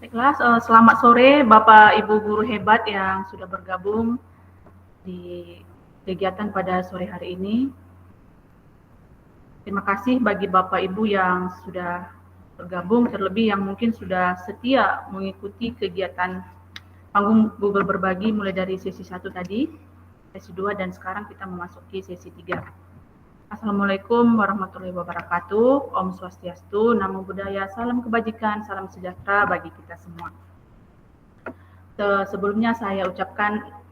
Baiklah, selamat sore Bapak Ibu guru hebat yang sudah bergabung di kegiatan pada sore hari ini. Terima kasih bagi Bapak Ibu yang sudah bergabung, terlebih yang mungkin sudah setia mengikuti kegiatan panggung Google Berbagi mulai dari sesi 1 tadi, sesi 2, dan sekarang kita memasuki sesi 3. Assalamualaikum warahmatullahi wabarakatuh. Om Swastiastu, Namo Buddhaya, salam kebajikan, salam sejahtera bagi kita semua. Sebelumnya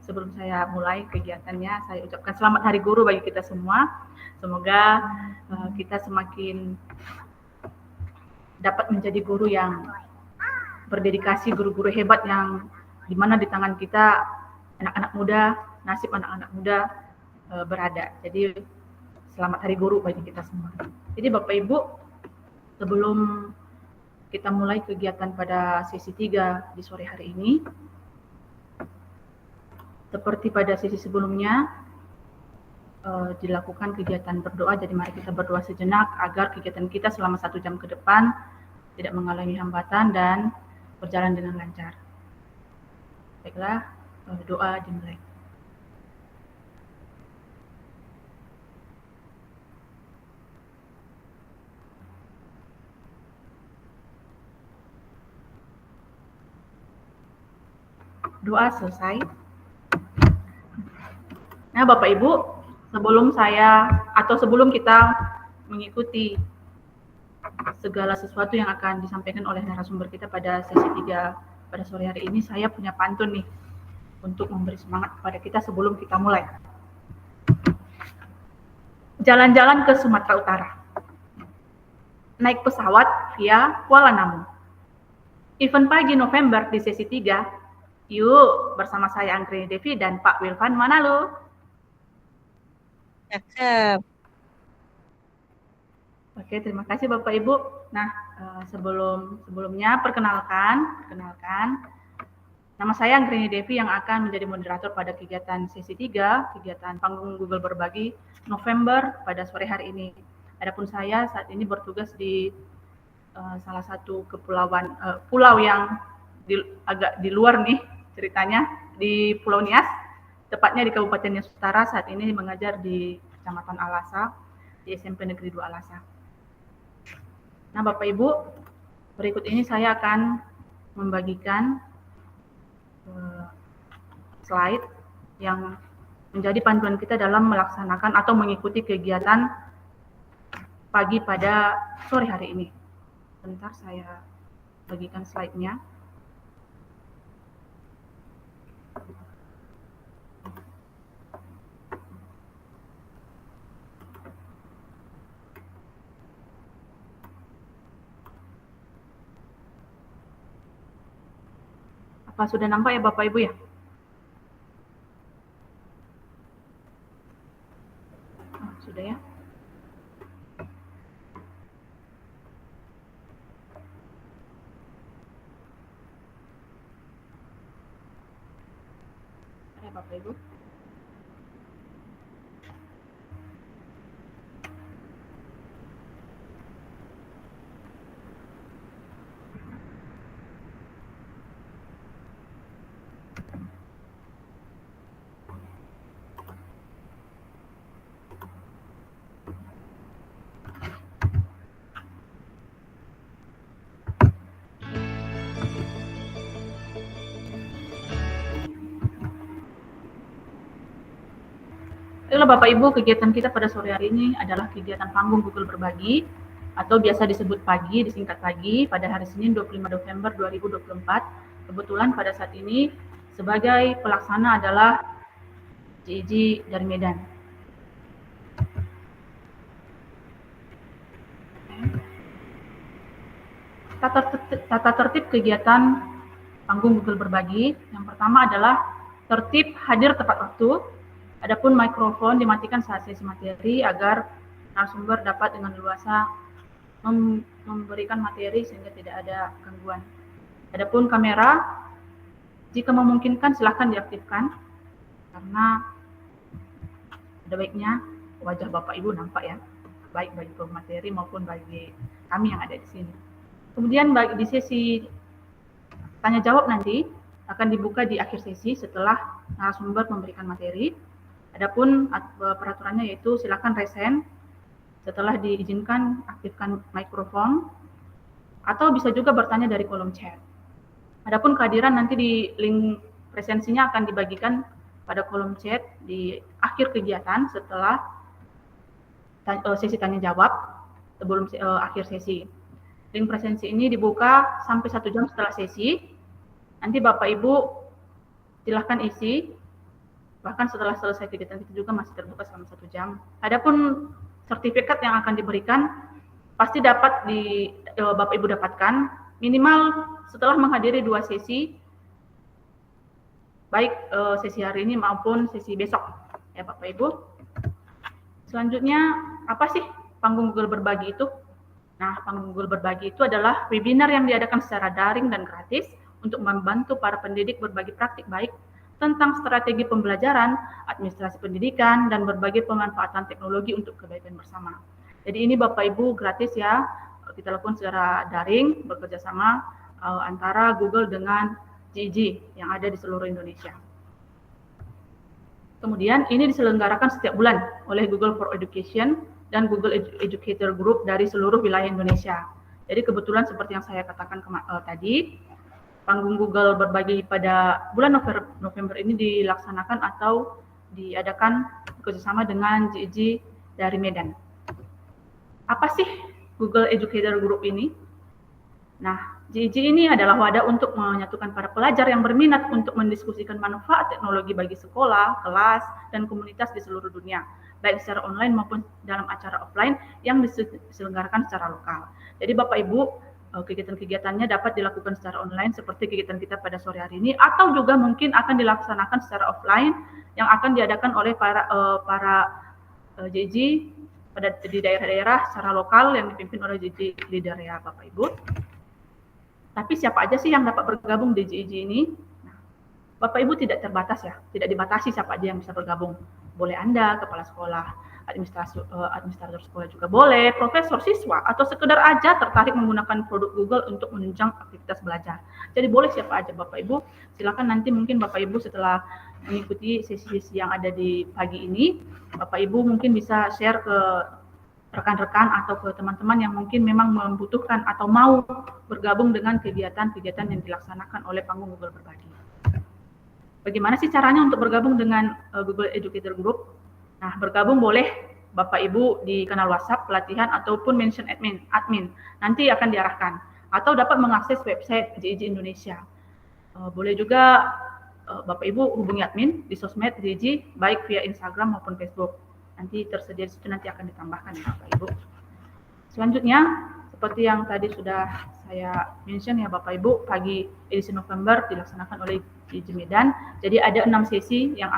sebelum saya mulai kegiatannya, saya ucapkan selamat Hari Guru bagi kita semua. Semoga kita semakin dapat menjadi guru yang berdedikasi, guru-guru hebat yang dimana di tangan kita anak-anak muda, nasib anak-anak muda berada. Jadi selamat Hari Guru bagi kita semua. Jadi Bapak Ibu, sebelum kita mulai kegiatan pada sesi 3 di sore hari ini, seperti pada sesi sebelumnya, dilakukan kegiatan berdoa. Jadi mari kita berdoa sejenak agar kegiatan kita selama 1 jam ke depan tidak mengalami hambatan dan berjalan dengan lancar. Baiklah, doa dimulai. Doa selesai. Nah, Bapak Ibu, sebelum kita mengikuti segala sesuatu yang akan disampaikan oleh narasumber kita pada sesi 3 pada sore hari ini, saya punya pantun nih untuk memberi semangat kepada kita sebelum kita mulai. Jalan-jalan ke Sumatera Utara. Naik pesawat via Kuala Namu. Event pagi November di sesi 3. Yuk, bersama saya Anggreni Devi dan Pak Wilvan Manalo. Cakep. Oke, terima kasih Bapak Ibu. Nah, sebelumnya perkenalkan. Nama saya Anggreni Devi yang akan menjadi moderator pada kegiatan sesi 3, kegiatan panggung Google Berbagi November pada sore hari ini. Adapun saya saat ini bertugas di salah satu pulau yang agak di luar nih ceritanya, di Pulau Nias, tepatnya di Kabupaten Nias Utara. Saat ini mengajar di Kecamatan Alasa, di SMP Negeri 2 Alasa. Nah, Bapak Ibu, berikut ini saya akan membagikan slide yang menjadi panduan kita dalam melaksanakan atau mengikuti kegiatan pagi pada sore hari ini. Bentar, saya bagikan slide-nya. Apa sudah nampak ya Bapak Ibu ya? Oh, sudah ya. Ada Bapak Ibu? Baiklah Bapak Ibu, kegiatan kita pada sore hari ini adalah kegiatan panggung Google Berbagi atau biasa disebut pagi, disingkat pagi, pada hari Senin 25 November 2024. Kebetulan pada saat ini sebagai pelaksana adalah JJ dari Medan. Tata tertib kegiatan panggung Google Berbagi. Yang pertama adalah tertib hadir tepat waktu. Adapun mikrofon dimatikan saat sesi materi agar narasumber dapat dengan leluasa memberikan materi sehingga tidak ada gangguan. Adapun kamera, jika memungkinkan silahkan diaktifkan karena ada baiknya wajah Bapak Ibu nampak ya. baik bagi pemateri maupun bagi kami yang ada di sini. Kemudian di sesi tanya jawab nanti akan dibuka di akhir sesi setelah narasumber memberikan materi. Adapun peraturannya yaitu silakan resen, setelah diizinkan aktifkan mikrofon, atau bisa juga bertanya dari kolom chat. Adapun kehadiran nanti di link presensinya akan dibagikan pada kolom chat di akhir kegiatan setelah sesi tanya jawab sebelum akhir sesi. Link presensi ini dibuka sampai 1 jam setelah sesi. Nanti Bapak Ibu silahkan isi, bahkan setelah selesai kegiatan itu juga masih terbuka selama 1 jam. Adapun sertifikat yang akan diberikan pasti dapat Bapak Ibu dapatkan minimal setelah menghadiri 2 sesi, baik sesi hari ini maupun sesi besok, ya Bapak Ibu. Selanjutnya, apa sih panggung Google Berbagi itu? Nah, panggung Google Berbagi itu adalah webinar yang diadakan secara daring dan gratis untuk membantu para pendidik berbagi praktik baik tentang strategi pembelajaran, administrasi pendidikan, dan berbagai pemanfaatan teknologi untuk kebaikan bersama. Jadi ini Bapak Ibu gratis ya, kita lakukan secara daring, bekerja sama antara Google dengan GIG yang ada di seluruh Indonesia. Kemudian ini diselenggarakan setiap bulan oleh Google for Education dan Google Educator Group dari seluruh wilayah Indonesia. Jadi kebetulan seperti yang saya katakan tadi, panggung Google Berbagi pada bulan November ini dilaksanakan atau diadakan bekerjasama dengan GIG dari Medan. Apa sih Google Educator Group ini? Nah, GIG ini adalah wadah untuk menyatukan para pelajar yang berminat untuk mendiskusikan manfaat teknologi bagi sekolah, kelas, dan komunitas di seluruh dunia, baik secara online maupun dalam acara offline yang diselenggarakan secara lokal. Jadi Bapak Ibu, kegiatan-kegiatannya dapat dilakukan secara online seperti kegiatan kita pada sore hari ini, atau juga mungkin akan dilaksanakan secara offline yang akan diadakan oleh para GIG di daerah-daerah secara lokal yang dipimpin oleh GIG leader ya Bapak Ibu. Tapi siapa aja sih yang dapat bergabung di GIG ini? Nah, Bapak Ibu tidak terbatas ya, tidak dibatasi siapa aja yang bisa bergabung. Boleh Anda, kepala sekolah, administrator sekolah juga boleh, profesor, siswa, atau sekedar aja tertarik menggunakan produk Google untuk menunjang aktivitas belajar. Jadi boleh siapa aja Bapak Ibu, silakan nanti mungkin Bapak Ibu setelah mengikuti sesi-sesi yang ada di pagi ini, Bapak Ibu mungkin bisa share ke rekan-rekan atau ke teman-teman yang mungkin memang membutuhkan atau mau bergabung dengan kegiatan-kegiatan yang dilaksanakan oleh panggung Google Berbagi. Bagaimana sih caranya untuk bergabung dengan Google Educator Group? Nah, bergabung boleh Bapak Ibu di kanal WhatsApp pelatihan ataupun mention admin. Nanti akan diarahkan. Atau dapat mengakses website GIG Indonesia. Boleh juga Bapak Ibu hubungi admin di sosmed GIG, baik via Instagram maupun Facebook. Nanti tersedia di situ, nanti akan ditambahkan ya Bapak Ibu. Selanjutnya, seperti yang tadi sudah saya mention ya Bapak Ibu, pagi edisi November dilaksanakan oleh GIG Medan. Jadi ada 6 sesi yang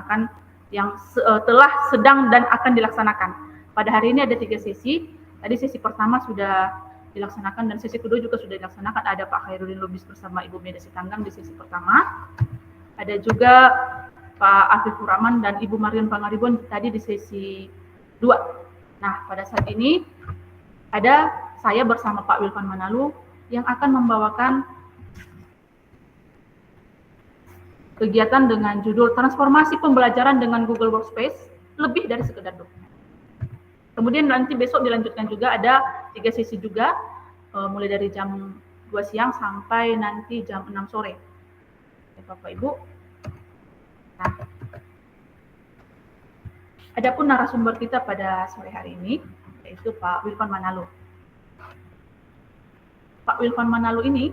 telah sedang dan akan dilaksanakan. Pada hari ini ada 3 sesi. Tadi sesi pertama sudah dilaksanakan dan sesi kedua juga sudah dilaksanakan. Ada Pak Khairuddin Lubis bersama Ibu Meda Sitanggang di sesi pertama. Ada juga Pak Afifur Rahman dan Ibu Marion Pangaribun tadi di sesi 2. Nah, pada saat ini ada saya bersama Pak Wilvan Manalu yang akan membawakan kegiatan dengan judul Transformasi Pembelajaran dengan Google Workspace lebih dari sekedar dokumen. Kemudian nanti besok dilanjutkan juga ada 3 sesi juga, mulai dari jam 2 siang sampai nanti jam 6 sore. Ya, Bapak Ibu. Nah, adapun narasumber kita pada sore hari ini yaitu Pak Wilvan Manalu. Pak Wilvan Manalu ini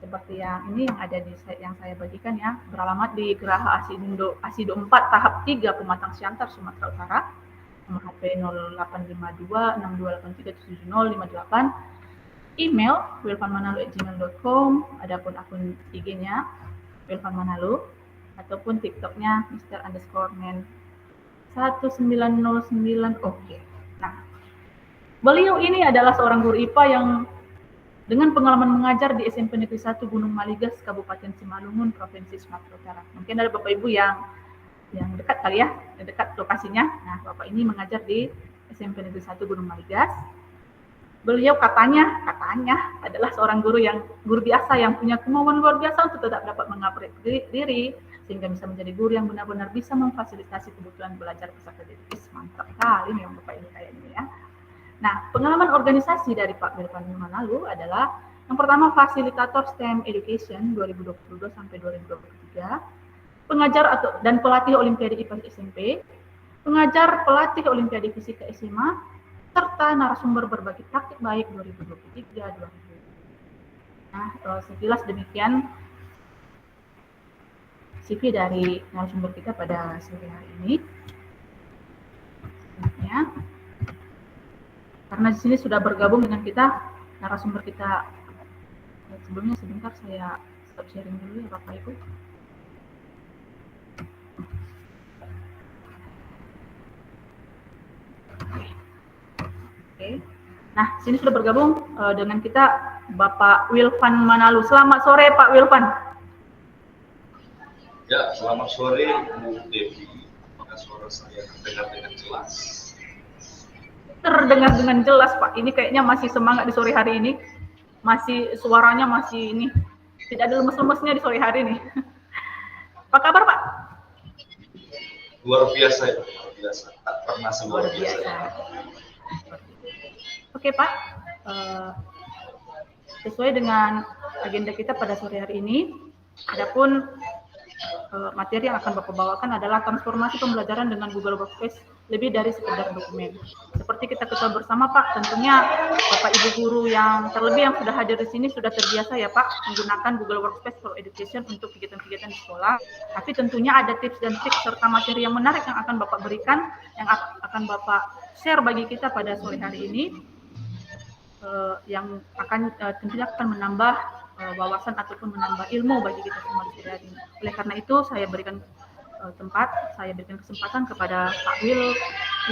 seperti yang ini yang ada di yang saya bagikan ya, beralamat di Geraha Asido 4 tahap 3 Pematang Siantar Sumatera Utara, nomor HP 0852 email wilvanmanalu@gmail.com, adapun akun IG-nya Wilvan Manalu ataupun TikTok-nya Mr_men 1909. Oke. Nah, beliau ini adalah seorang guru IPA yang dengan pengalaman mengajar di SMP Negeri 1 Gunung Maligas, Kabupaten Simalungun, Provinsi Sumatera Utara. Mungkin ada Bapak Ibu yang dekat kali ya, dekat lokasinya. Nah, Bapak ini mengajar di SMP Negeri 1 Gunung Maligas. Beliau katanya adalah seorang guru biasa yang punya kemauan luar biasa untuk tetap dapat mengupgrade diri sehingga bisa menjadi guru yang benar-benar bisa memfasilitasi kebutuhan belajar peserta didik. Mantap kali nih Bapak Ibu kayak ini ya. Nah, pengalaman organisasi dari Pak Wilvan Manalu adalah yang pertama fasilitator STEM Education 2022 sampai 2023, pengajar dan pelatih Olimpiade IPA SMP, pengajar pelatih Olimpiade Fisika SMA, serta narasumber berbagi praktik baik 2023-2024. Nah, sekilas demikian CV dari narasumber kita pada sore hari ini. Ya. Karena di sini sudah bergabung dengan kita narasumber kita. Sebelumnya sebentar saya stop sharing dulu ya Bapak Ibu. Oke. Nah, sini sudah bergabung dengan kita Bapak Wilvan Manalu. Selamat sore Pak Wilvan. Ya, selamat sore Bu Devi. Apakah suara saya terdengar dengan jelas? Terdengar dengan jelas Pak. Ini kayaknya masih semangat di sore hari ini. Masih suaranya masih ini. Tidak ada lemes-lemesnya di sore hari ini. Apa kabar Pak? Luar biasa ya, luar biasa. Tak pernah luar biasa. Oke Pak, sesuai dengan agenda kita pada sore hari ini, adapun materi yang akan Bapak bawakan adalah transformasi pembelajaran dengan Google Workspace lebih dari sekedar dokumen. Seperti kita ketahui bersama Pak, tentunya Bapak Ibu guru yang terlebih yang sudah hadir di sini sudah terbiasa ya Pak menggunakan Google Workspace for Education untuk kegiatan-kegiatan di sekolah. Tapi tentunya ada tips dan trik serta materi yang menarik yang akan Bapak berikan, yang akan Bapak share bagi kita pada sore hari ini. Yang akan tentunya akan menambah wawasan ataupun menambah ilmu bagi kita semua di sini. Oleh karena itu saya berikan kesempatan kepada Pak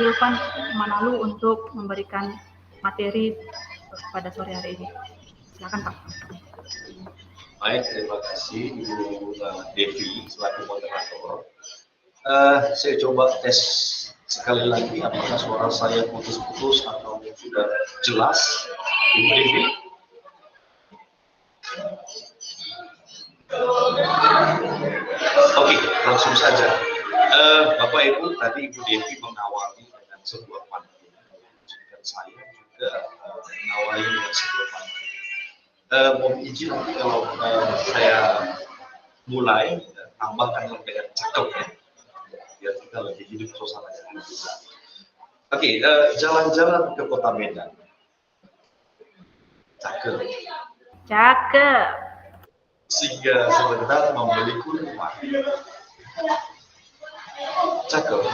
Wilvan Manalu untuk memberikan materi pada sore hari ini. Silakan Pak. Baik, terima kasih Ibu Devi selaku moderator. Saya coba tes sekali lagi apakah suara saya putus-putus atau sudah jelas, Ibu Devi? Oke, langsung saja. Bapak Ibu, tadi Ibu Devi mengawali dengan sebuah pantun, dan saya juga mengawali dengan sebuah pantun. Mohon izin kalau saya mulai tambahkan dengan cakep ya. Biar kita lebih hidup suasananya. Oke, jalan-jalan ke kota Medan. Cakep. Sehingga sebentar membeli kurma. Cakep.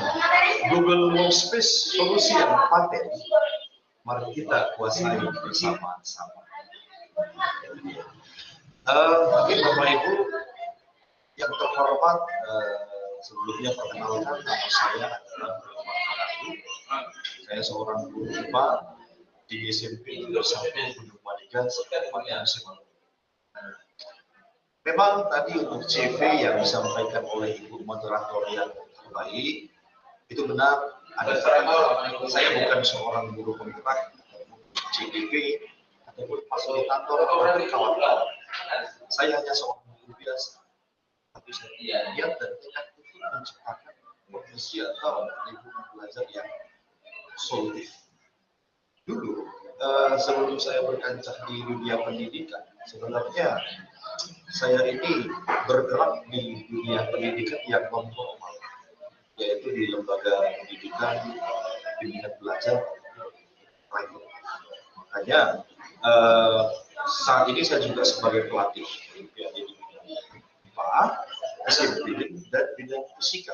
Google Workspace solusi yang paten. Mari kita kuasai bersama-sama. Mungkin Bapak Ibu yang terhormat, sebelumnya perkenalkan nama saya adalah saya seorang guru IPA di SMP Negeri 1 Gunung Maligas, Kabupaten Semarang. Memang tadi untuk CV yang disampaikan oleh Ibu moderator yang terbaik itu benar, ada saya bukan seorang guru penggerak CDP ataupun fasilitator ataupun kawan-kawan. Saya hanya seorang guru biasa. Tapi saya lihat dan tekad untuk menciptakan profesi atau lingkungan belajar yang solutif. Dulu, sebelum saya berkancah di dunia pendidikan, sebenarnya saya ini bergerak di dunia pendidikan yang non formal, yaitu di lembaga pendidikan, bimbingan belajar, private. Makanya saat ini saya juga sebagai pelatih ya, di IPA, SMP dan bidang fisika.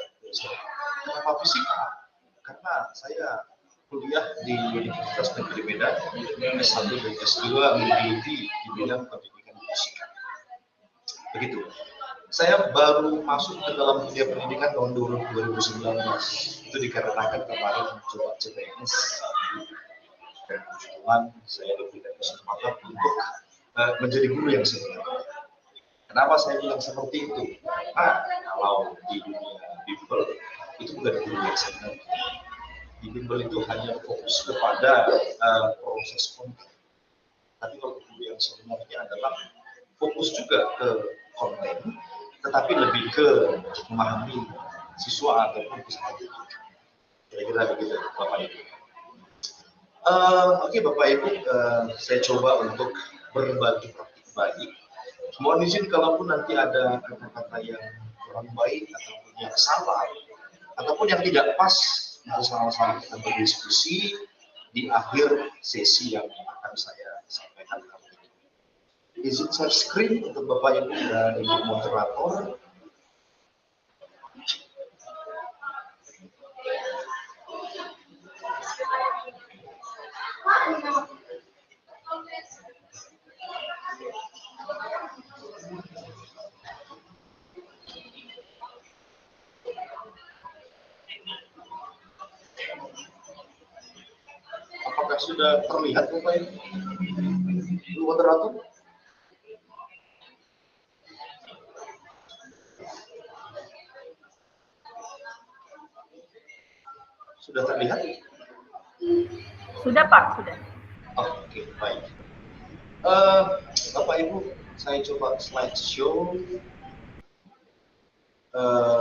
Kenapa fisika? Karena saya kuliah di Universitas Negeri Medan, S1 dan S2 meneliti di bidang pendidikan fisika. Begitu. Saya baru masuk ke dalam dunia pendidikan tahun 2019. Itu dikarenakan kemarin mencoba CPNS. Dan kebetulan saya diberikan kesempatan untuk menjadi guru yang sebenarnya. Kenapa saya bilang seperti itu? Nah, kalau di dunia bimbel itu bukan guru yang sebenarnya. Di bimbel itu hanya fokus kepada proses konten. Tapi kalau guru yang sebenarnya adalah fokus juga ke konten, tetapi lebih ke memahami siswa ataupun peserta didik. Kira-kira begitu, Bapak Ibu. Oke, Bapak Ibu, saya coba untuk berbagi praktik baik. Mohon izin kalaupun nanti ada kata-kata yang kurang baik ataupun yang salah ataupun yang tidak pas, kita sama-sama kita berdiskusi di akhir sesi yang akan saya sampaikan kali ini. Izin share screen untuk Bapak Ibu dan Ibu moderator. Apakah sudah terlihat Bapak Ibu? Ibu moderator? Sudah terlihat? Sudah Pak, sudah. Oke, baik. Bapak Ibu, saya coba slideshow.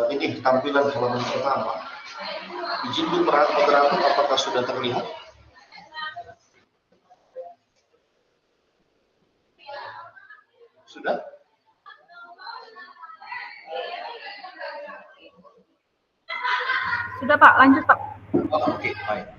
Ini tampilan halaman pertama. Izin Bu moderator, apakah sudah terlihat? Sudah? Sudah Pak, lanjut Pak. Oke, baik.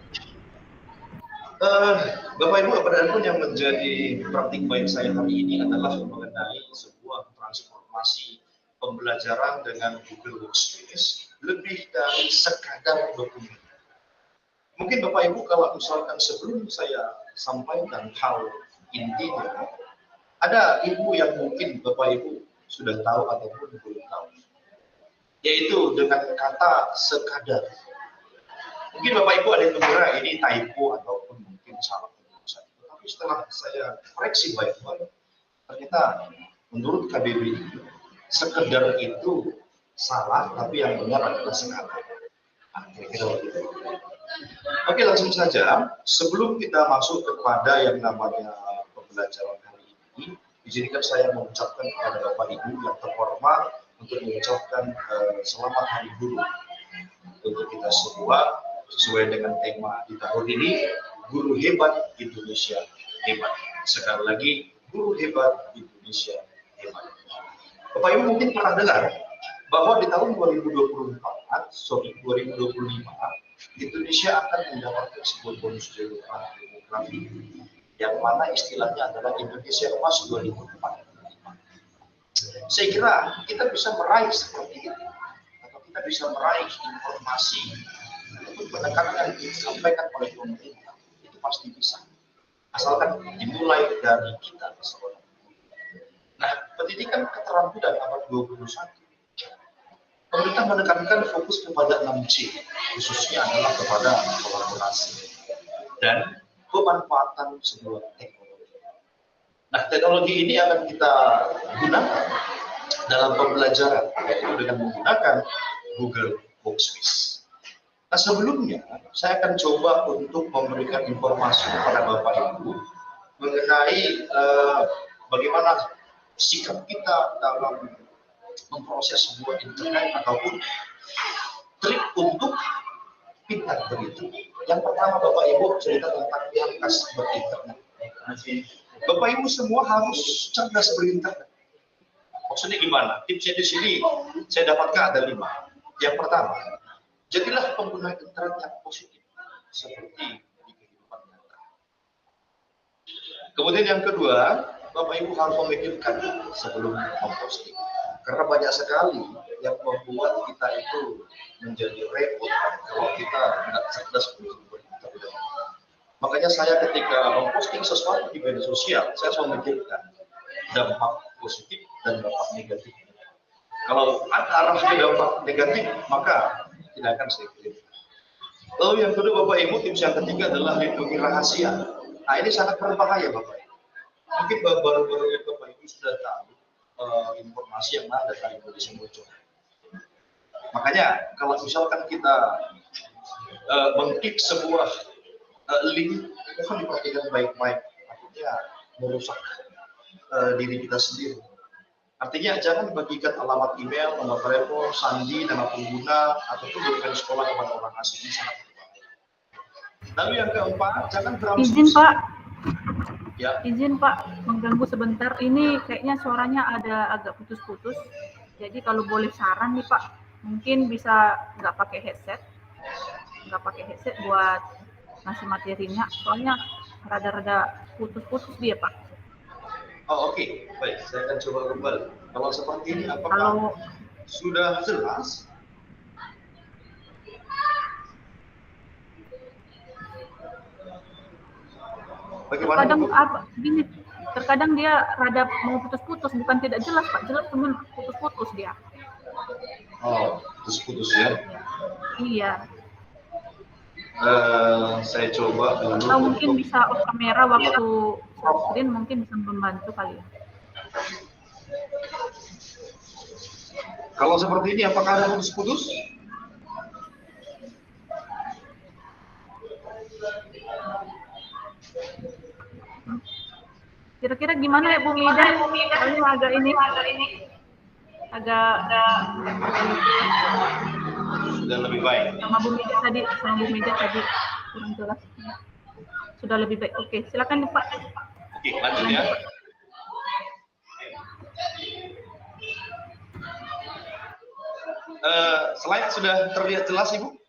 Bapak Ibu, apapun yang menjadi praktik baik saya hari ini adalah mengenai sebuah transformasi pembelajaran dengan Google Workspace lebih dari sekadar dokumen. Mungkin Bapak Ibu kalau misalkan sebelum saya sampaikan hal intinya, ada ibu yang mungkin Bapak Ibu sudah tahu ataupun belum tahu, yaitu dengan kata sekadar. Mungkin Bapak Ibu ada yang mengira ini typo ataupun mungkin salah penulisan. Tapi setelah saya koreksi baik-baik, ternyata menurut KBBI sekedar itu salah, tapi yang benar adalah sekadar. Oke, langsung saja. Sebelum kita masuk kepada yang namanya pembelajaran hari ini, izinkan saya mengucapkan kepada Bapak Ibu yang terhormat untuk mengucapkan selamat Hari Guru untuk kita semua sesuai dengan tema di tahun ini, Guru Hebat Indonesia Hebat. Sekali lagi, Guru Hebat Indonesia Hebat. Bapak Ibu mungkin pernah dengar bahwa di tahun 2025 Indonesia akan mendapatkan sebuah bonus demografi yang mana istilahnya adalah Indonesia Emas 2045. Saya kira kita bisa meraih seperti itu, atau kita bisa meraih informasi untuk menekankan yang disampaikan oleh pemerintah, itu pasti bisa, asalkan dimulai dari kita seorang. Nah, pendidikan keterampilan abad 21, pemerintah menekankan fokus kepada 6C, khususnya adalah kepada kolaborasi dan pemanfaatan sebuah teknologi. Nah, teknologi ini akan kita gunakan dalam pembelajaran, yaitu dengan menggunakan Google Workspace. Nah, sebelumnya saya akan coba untuk memberikan informasi kepada Bapak Ibu mengenai bagaimana sikap kita dalam memproses sebuah internet ataupun trik untuk pintar berinternet. Yang pertama Bapak Ibu cerita tentang cerdas berinternet. Bapak Ibu semua harus cerdas berinternet. Maksudnya gimana? Tipsnya di sini saya dapatkan ada 5. Yang pertama, jadilah pengguna internet yang positif seperti di kehidupan nyata. Kemudian yang kedua, Bapak Ibu harus memikirkan sebelum memposting. Karena banyak sekali yang membuat kita itu menjadi repot kalau kita tidak cerdas berinternet. Makanya saya ketika memposting sesuatu di media sosial, saya selalu memikirkan dampak positif dan dampak negatif. Kalau ada arah ke dampak negatif, maka tidak akan saya pilih. Lalu yang kedua Bapak Ibu, tips yang ketiga adalah lindungi rahasia. Nah, ini sangat berbahaya Bapak Ibu. Mungkin baru-baru ini Bapak Ibu sudah tahu informasi yang ada dari Indonesia bocor. Makanya kalau misalkan kita mengklik sebuah link, mohon diperhatikan baik-baik, artinya merusak diri kita sendiri. Artinya jangan bagikan alamat email, nomor telepon, sandi, nama pengguna, ataupun dokumen sekolah kepada orang asing. Ini sangat berbahaya. Lalu yang keempat, jangan berambisi. Izin Pak, ya. Izin Pak, mengganggu sebentar. Ini kayaknya suaranya ada agak putus-putus. Jadi kalau boleh saran nih Pak, mungkin bisa nggak pakai headset buat ngasih materinya. Soalnya rada-rada putus-putus dia Pak. Oh oke, baik. Saya akan coba kembali. Kalau seperti ini, apakah sudah jelas? Bagaimana? Terkadang dia rada mau putus-putus, bukan tidak jelas Pak, jelas cuman putus-putus dia. Oh, putus-putus ya? Iya. Saya coba dulu. Atau mungkin bisa off kamera waktu screen, mungkin bisa membantu kali ya. Kalau seperti ini, apakah ada putus-putus? Kira-kira gimana ya Bu Mida? Soalnya agak sudah lebih baik. Sama Bu Mida tadi kurang jelas. Sudah lebih baik. Oke, silakan Pak. Oke, lanjut ya. Slide sudah terlihat jelas Ibu?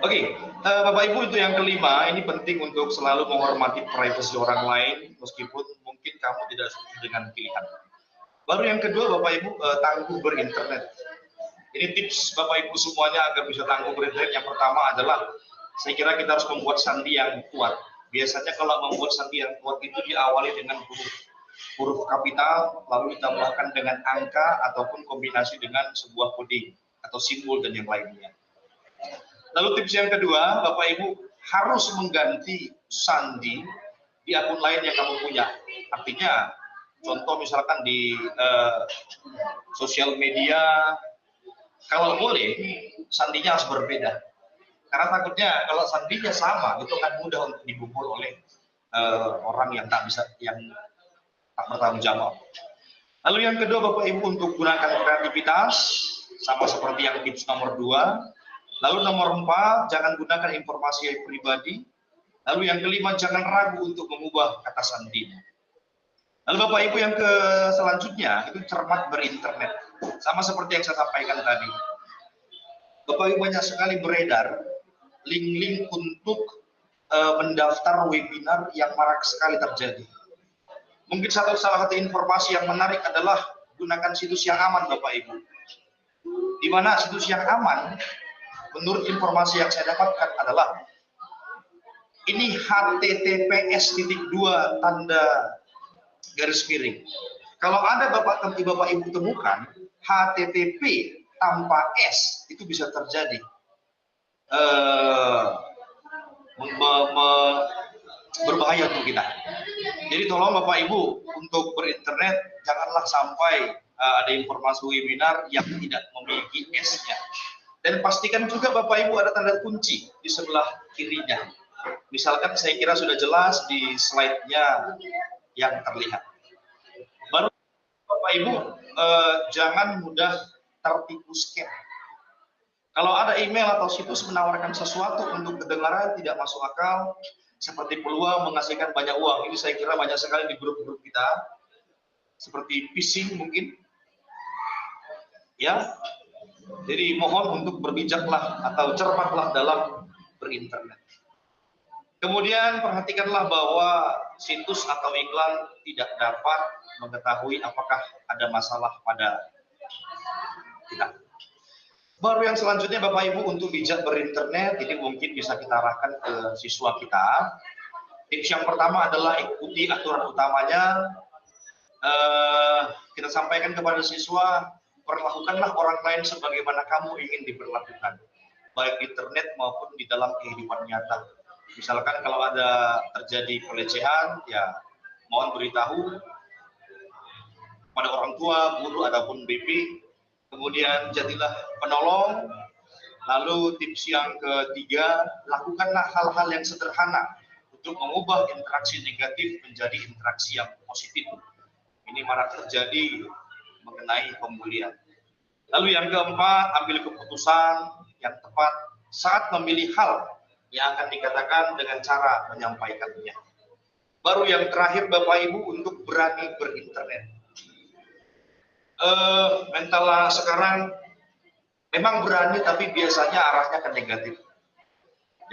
Oke, Bapak Ibu, itu yang kelima, ini penting untuk selalu menghormati privasi orang lain meskipun mungkin kamu tidak setuju dengan pilihan. Baru yang kedua Bapak Ibu, tangguh berinternet. Ini tips Bapak Ibu semuanya agar bisa tangguh berinternet. Yang pertama adalah saya kira kita harus membuat sandi yang kuat. Biasanya kalau membuat sandi yang kuat itu diawali dengan huruf kapital, lalu ditambahkan dengan angka ataupun kombinasi dengan sebuah kode atau simbol dan yang lainnya. Lalu tips yang kedua, Bapak Ibu harus mengganti sandi di akun lain yang kamu punya. Artinya, contoh misalkan di sosial media, kalau boleh sandinya harus berbeda. Karena takutnya kalau sandinya sama, itu akan mudah untuk dibobol oleh orang yang tak bertanggung jawab. Lalu yang kedua Bapak Ibu, untuk gunakan kreativitas, sama seperti yang tips nomor 2. Lalu nomor 4, jangan gunakan informasi yang pribadi. Lalu yang kelima, jangan ragu untuk mengubah kata sandinya. Lalu Bapak Ibu yang selanjutnya, itu cermat berinternet. Sama seperti yang saya sampaikan tadi. Bapak Ibu banyak sekali beredar link-link untuk mendaftar webinar yang marak sekali terjadi. Mungkin salah satu informasi yang menarik adalah gunakan situs yang aman Bapak Ibu. Di mana situs yang aman, menurut informasi yang saya dapatkan adalah ini https:// Kalau ada Bapak Ibu temukan http tanpa s, itu bisa terjadi berbahaya untuk kita. Jadi tolong Bapak Ibu untuk berinternet janganlah sampai ada informasi webinar yang tidak memiliki s-nya. Dan pastikan juga Bapak Ibu ada tanda kunci di sebelah kirinya. Misalkan saya kira sudah jelas di slide-nya yang terlihat. Baru Bapak Ibu jangan mudah tertipu scam. Kalau ada email atau situs menawarkan sesuatu untuk kedengaran tidak masuk akal, seperti peluang menghasilkan banyak uang. Ini saya kira banyak sekali di grup-grup kita. Seperti phishing mungkin. Ya. Jadi mohon untuk berbijaklah atau cermatlah dalam berinternet. Kemudian perhatikanlah bahwa situs atau iklan tidak dapat mengetahui apakah ada masalah pada kita. Baru yang selanjutnya Bapak Ibu untuk bijak berinternet, ini mungkin bisa kita arahkan ke siswa kita. Tips yang pertama adalah ikuti aturan utamanya. Kita sampaikan kepada siswa, perlakukanlah orang lain sebagaimana kamu ingin diperlakukan, baik di internet maupun di dalam kehidupan nyata. Misalkan kalau ada terjadi pelecehan, ya mohon beritahu pada orang tua, guru ataupun BP. Kemudian jadilah penolong. Lalu tips yang ketiga, lakukanlah hal-hal yang sederhana untuk mengubah interaksi negatif menjadi interaksi yang positif. Ini marak terjadi mengenai pembulian. Lalu yang keempat, ambil keputusan yang tepat saat memilih hal yang akan dikatakan dengan cara menyampaikannya. Baru yang terakhir Bapak Ibu, untuk berani berinternet. Mental sekarang memang berani, tapi biasanya arahnya ke negatif.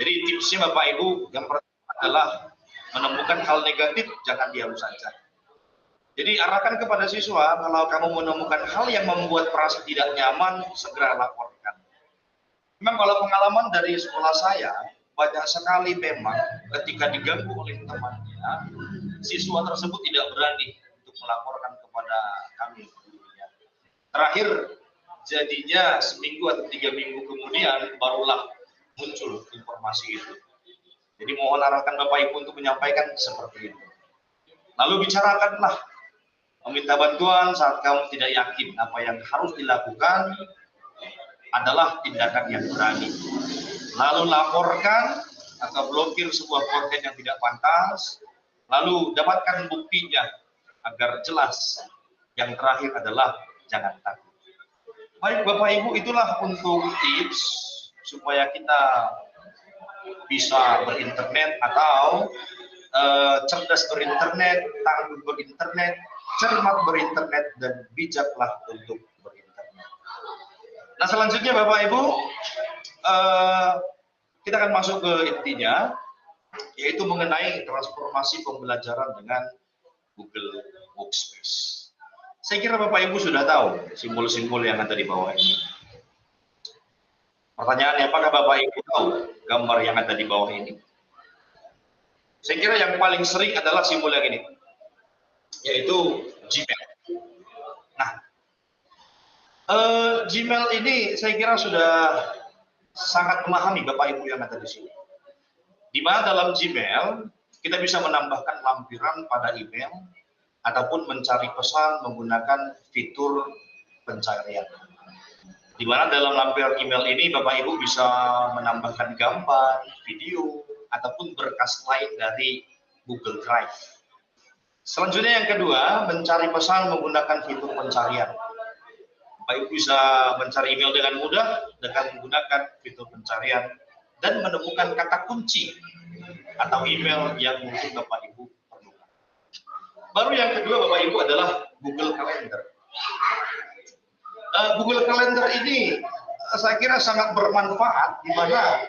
Jadi tipsnya Bapak Ibu, yang pertama adalah menemukan hal negatif, jangan diam saja. Jadi arahkan kepada siswa, kalau kamu menemukan hal yang membuat merasa tidak nyaman, segera laporkan. Memang kalau pengalaman dari sekolah saya, banyak sekali memang ketika diganggu oleh temannya, siswa tersebut tidak berani untuk melaporkan kepada kami. Terakhir, jadinya seminggu atau 3 minggu kemudian barulah muncul informasi itu. Jadi mohon arahkan Bapak Ibu untuk menyampaikan seperti itu. Lalu bicarakanlah, meminta bantuan saat kamu tidak yakin apa yang harus dilakukan adalah tindakan yang berani. Lalu laporkan atau blokir sebuah konten yang tidak pantas, lalu dapatkan buktinya agar jelas. Yang terakhir adalah jangan takut. Baik Bapak Ibu, itulah untuk tips supaya kita bisa berinternet atau cerdas berinternet, tangguh berinternet, cermat berinternet, dan bijaklah untuk berinternet. Nah selanjutnya Bapak Ibu, kita akan masuk ke intinya, yaitu mengenai transformasi pembelajaran dengan Google Workspace. Saya kira Bapak Ibu sudah tahu simbol-simbol yang ada di bawah ini. Pertanyaannya, apakah Bapak Ibu tahu gambar yang ada di bawah ini? Saya kira yang paling sering adalah simbol yang ini, yaitu Gmail. Nah, Gmail ini saya kira sudah sangat memahami Bapak Ibu yang ada di sini. Di mana dalam Gmail kita bisa menambahkan lampiran pada email ataupun mencari pesan menggunakan fitur pencarian. Di mana dalam lampiran email ini Bapak Ibu bisa menambahkan gambar, video, ataupun berkas lain dari Google Drive. Selanjutnya yang kedua, mencari pesan menggunakan fitur pencarian. Bapak Ibu bisa mencari email dengan mudah dengan menggunakan fitur pencarian dan menemukan kata kunci atau email yang mungkin Bapak Ibu perlukan. Baru yang kedua Bapak Ibu adalah Google Calendar. Google Calendar ini saya kira sangat bermanfaat, di mana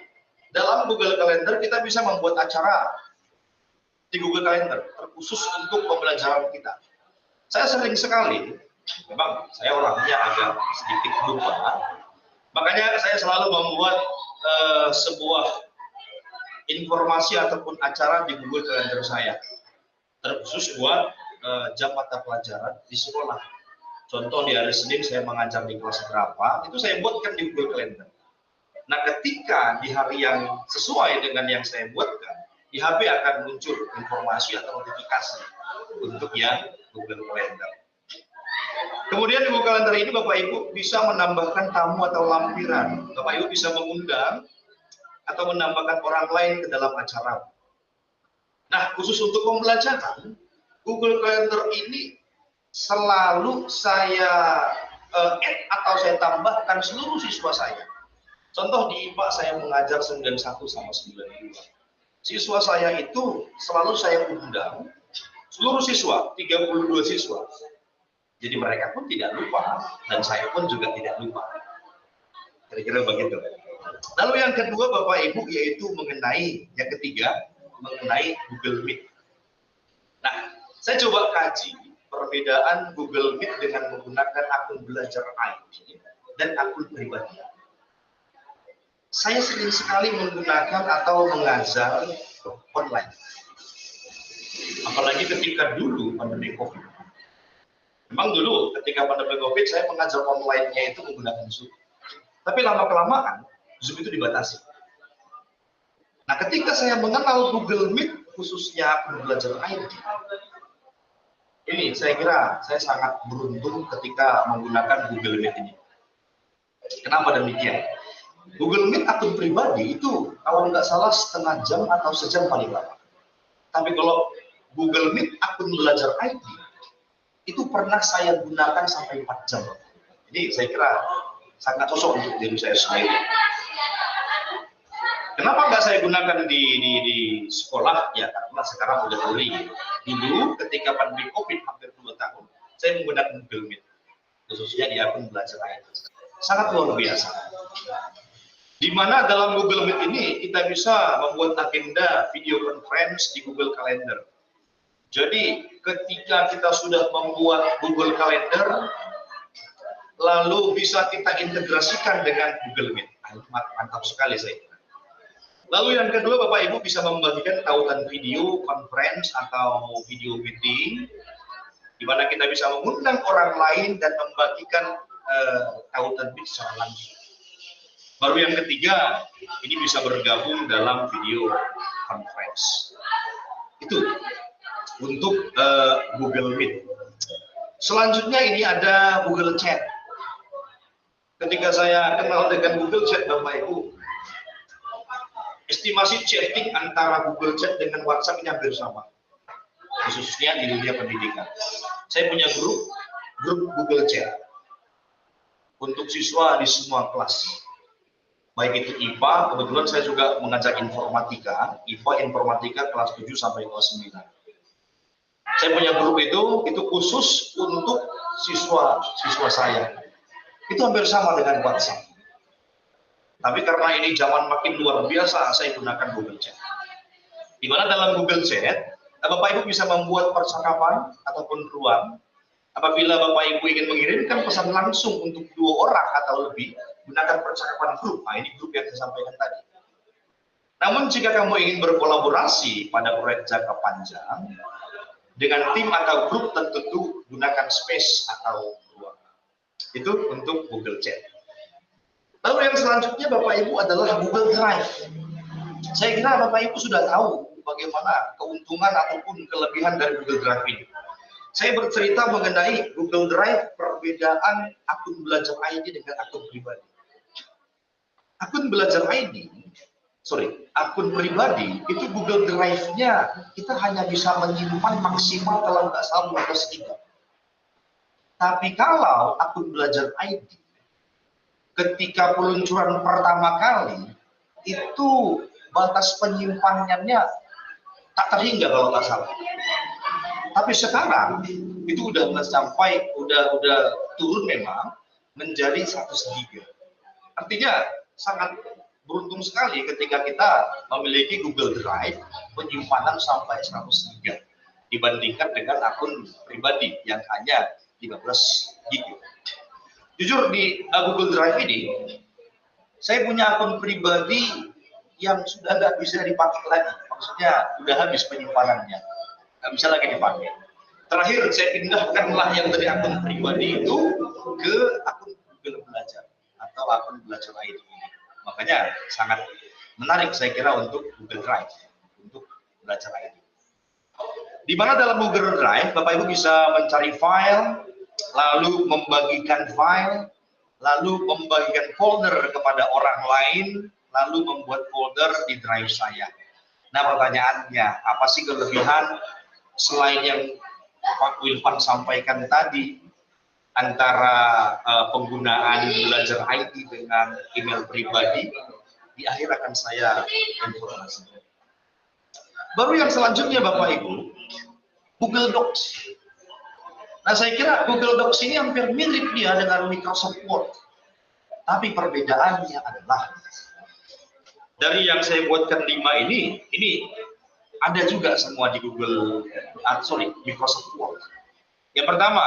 dalam Google Calendar kita bisa membuat acara di Google Calendar terkhusus untuk pembelajaran kita. Saya sering sekali, memang saya orangnya agak sedikit lupa, makanya saya selalu membuat sebuah informasi ataupun acara di Google Calendar saya terkhusus buat jam mata pelajaran di sekolah. Contoh di hari Senin saya mengajar di kelas berapa, itu saya buatkan di Google Calendar. Nah ketika di hari yang sesuai dengan yang saya buatkan, di HP akan muncul informasi atau notifikasi untuk yang Google Calendar. Kemudian di Google Calendar ini Bapak Ibu bisa menambahkan tamu atau lampiran. Bapak Ibu bisa mengundang atau menambahkan orang lain ke dalam acara. Nah khusus untuk pembelajaran, Google Calendar ini selalu saya add atau saya tambahkan seluruh siswa saya. Contoh di IPA saya mengajar 91 sama 92. Siswa saya itu selalu saya undang seluruh siswa, 32 siswa. Jadi mereka pun tidak lupa dan saya pun juga tidak lupa. Kira-kira begitu. Lalu yang kedua Bapak Ibu yaitu mengenai yang ketiga mengenai Google Meet. Nah, saya coba kaji perbedaan Google Meet dengan menggunakan akun belajar ID dan akun pribadi. Saya sering sekali menggunakan atau mengajar online. Apalagi ketika dulu pandemi COVID. Memang dulu ketika pandemi COVID saya mengajar online-nya itu menggunakan Zoom. Tapi lama-kelamaan Zoom itu dibatasi. Nah ketika saya mengenal Google Meet khususnya akun belajar ID, Ini saya kira saya sangat beruntung ketika menggunakan Google Meet ini. Kenapa demikian? Google Meet akun pribadi itu kalau nggak salah setengah jam atau sejam paling lama. Tapi kalau Google Meet akun belajar IT itu pernah saya gunakan sampai 4 jam. Jadi saya kira sangat cocok untuk diri saya sendiri. Kenapa nggak saya gunakan di sekolah? Ya karena sekarang udah daring. Dulu ketika pandemi COVID hampir 2 tahun, saya menggunakan Google Meet, khususnya di akun belajar IT. Sangat luar biasa. Di mana dalam Google Meet ini kita bisa membuat agenda video conference di Google Calendar. Jadi ketika kita sudah membuat Google Calendar, lalu bisa kita integrasikan dengan Google Meet. Mantap sekali saya. Lalu yang kedua, Bapak Ibu bisa membagikan tautan video conference atau video meeting, di mana kita bisa mengundang orang lain dan membagikan tautan meeting secara langsung. Baru yang ketiga, ini bisa bergabung dalam video conference. Itu untuk Google Meet. Selanjutnya ini ada Google Chat. Ketika saya kenal dengan Google Chat, Bapak Ibu, estimasi chatting antara Google Chat dengan WhatsApp ini hampir sama, khususnya di dunia pendidikan. Saya punya grup Google Chat untuk siswa di semua kelas, baik itu IPA, kebetulan saya juga mengajar informatika, IPA informatika kelas 7 sampai kelas 9. Saya punya grup itu khusus untuk siswa saya. Itu hampir sama dengan WhatsApp. Tapi karena ini zaman makin luar biasa, saya gunakan Google Chat. Di mana dalam Google Chat, Bapak Ibu bisa membuat percakapan ataupun ruang. Apabila Bapak Ibu ingin mengirimkan pesan langsung untuk 2 orang atau lebih, gunakan percakapan grup. Nah, ini grup yang saya sampaikan tadi. Namun jika kamu ingin berkolaborasi pada proyek jangka panjang, dengan tim atau grup tentu gunakan space atau ruang. Itu untuk Google Chat. Lalu yang selanjutnya Bapak Ibu adalah Google Drive. Saya kira Bapak Ibu sudah tahu bagaimana keuntungan ataupun kelebihan dari Google Drive ini. Saya bercerita mengenai Google Drive, perbedaan akun belajar ID dengan akun pribadi. Akun pribadi itu Google Drive-nya kita hanya bisa menyimpan maksimal kalau nggak salah 12 GB. Tapi kalau akun belajar ID, ketika peluncuran pertama kali itu batas penyimpanannya tak terhingga kalau nggak salah. Tapi sekarang itu udah turun memang menjadi 100 GB. Artinya sangat beruntung sekali ketika kita memiliki Google Drive penyimpanan sampai 100 GB dibandingkan dengan akun pribadi yang hanya 15 GB. Jujur di Google Drive ini, saya punya akun pribadi yang sudah nggak bisa dipakai lagi. Maksudnya udah habis penyimpanannya, nggak bisa lagi dipakai. Terakhir saya pindahkanlah yang dari akun pribadi itu ke akun Google Belajar atau akun Belajar ID. Makanya sangat menarik saya kira untuk Google Drive, untuk Belajar ID. Di mana dalam Google Drive, Bapak Ibu bisa mencari file, lalu membagikan file, lalu membagikan folder kepada orang lain, lalu membuat folder di drive saya. Nah pertanyaannya, apa sih kelebihan selain yang Pak Wilvan sampaikan tadi, antara penggunaan belajar IT dengan email pribadi? Di akhir akan saya informasikan. Baru yang selanjutnya Bapak Ibu, Google Docs. Nah, saya kira Google Docs ini hampir mirip dia dengan Microsoft Word. Tapi perbedaannya adalah dari yang saya buatkan 5 ini ada juga semua di Microsoft Word. Yang pertama,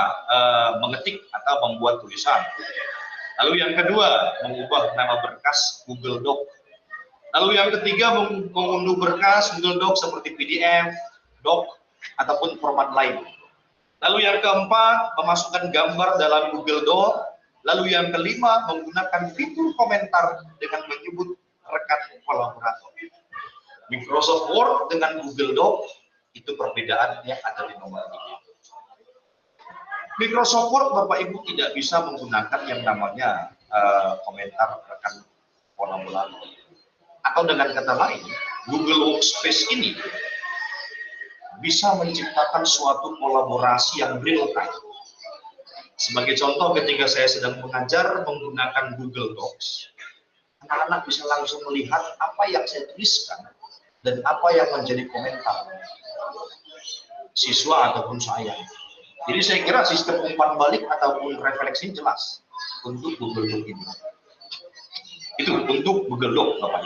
mengetik atau membuat tulisan. Lalu yang kedua, mengubah nama berkas Google Doc. Lalu yang ketiga, mengunduh berkas Google Doc seperti PDF, Doc, ataupun format lain. Lalu yang keempat, memasukkan gambar dalam Google Doc. Lalu yang kelima, menggunakan fitur komentar dengan menyebut rekan kolaborator. Microsoft Word dengan Google Doc, itu perbedaannya ada di nomor 3. Microsoft Word Bapak Ibu tidak bisa menggunakan yang namanya komentar rekan kolaborator. Atau dengan kata lain, Google Workspace ini bisa menciptakan suatu kolaborasi yang real time. Sebagai contoh, ketika saya sedang mengajar menggunakan Google Docs, anak-anak bisa langsung melihat apa yang saya tuliskan dan apa yang menjadi komentar siswa ataupun saya. Jadi saya kira sistem umpan balik ataupun refleksi jelas untuk Google Doc ini. Itu untuk Google Doc, Bapak.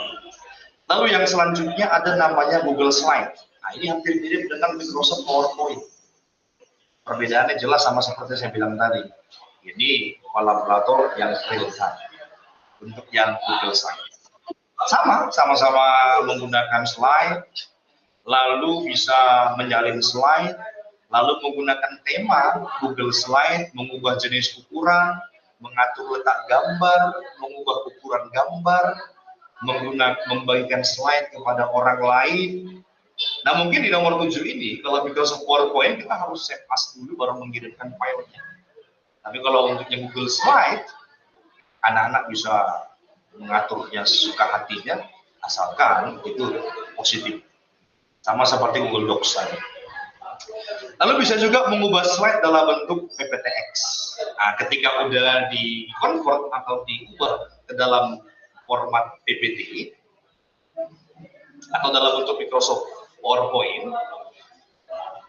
Lalu yang selanjutnya ada namanya Google Slide. Nah, ini hampir mirip dengan Microsoft PowerPoint. Perbedaannya jelas sama seperti saya bilang tadi. Ini kolaborator yang real time. Untuk yang Google Slide. Sama-sama menggunakan slide, lalu bisa menyalin slide, lalu menggunakan tema Google Slide, mengubah jenis ukuran, mengatur letak gambar, mengubah ukuran gambar, membagikan slide kepada orang lain. Nah, mungkin di nomor 7 ini, kalau Microsoft PowerPoint, kita harus save as dulu baru mengirimkan filenya. Tapi kalau untuk yang Google Slide, anak-anak bisa mengaturnya sesuka hatinya, asalkan itu positif. Sama seperti Google Docs tadi. Lalu bisa juga mengubah slide dalam bentuk PPTX. Nah, ketika udah di-convert atau diubah ke dalam format PPT atau dalam bentuk Microsoft PowerPoint,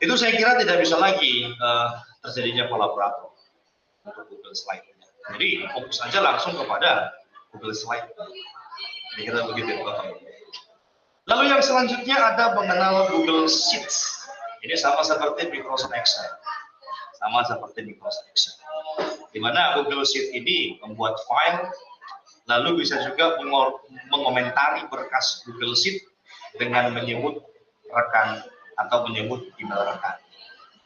itu saya kira tidak bisa lagi terjadinya kolaborator untuk Google Slide. Jadi fokus saja langsung kepada Google Slide. Jadi kita begitu, Bapak. Lalu yang selanjutnya ada mengenal Google Sheets. Ini sama seperti Microsoft Excel. Sama seperti Microsoft Excel. Di mana Google Sheet ini membuat file, lalu bisa juga mengomentari berkas Google Sheet dengan menyebut rekan atau menyebut email rekan.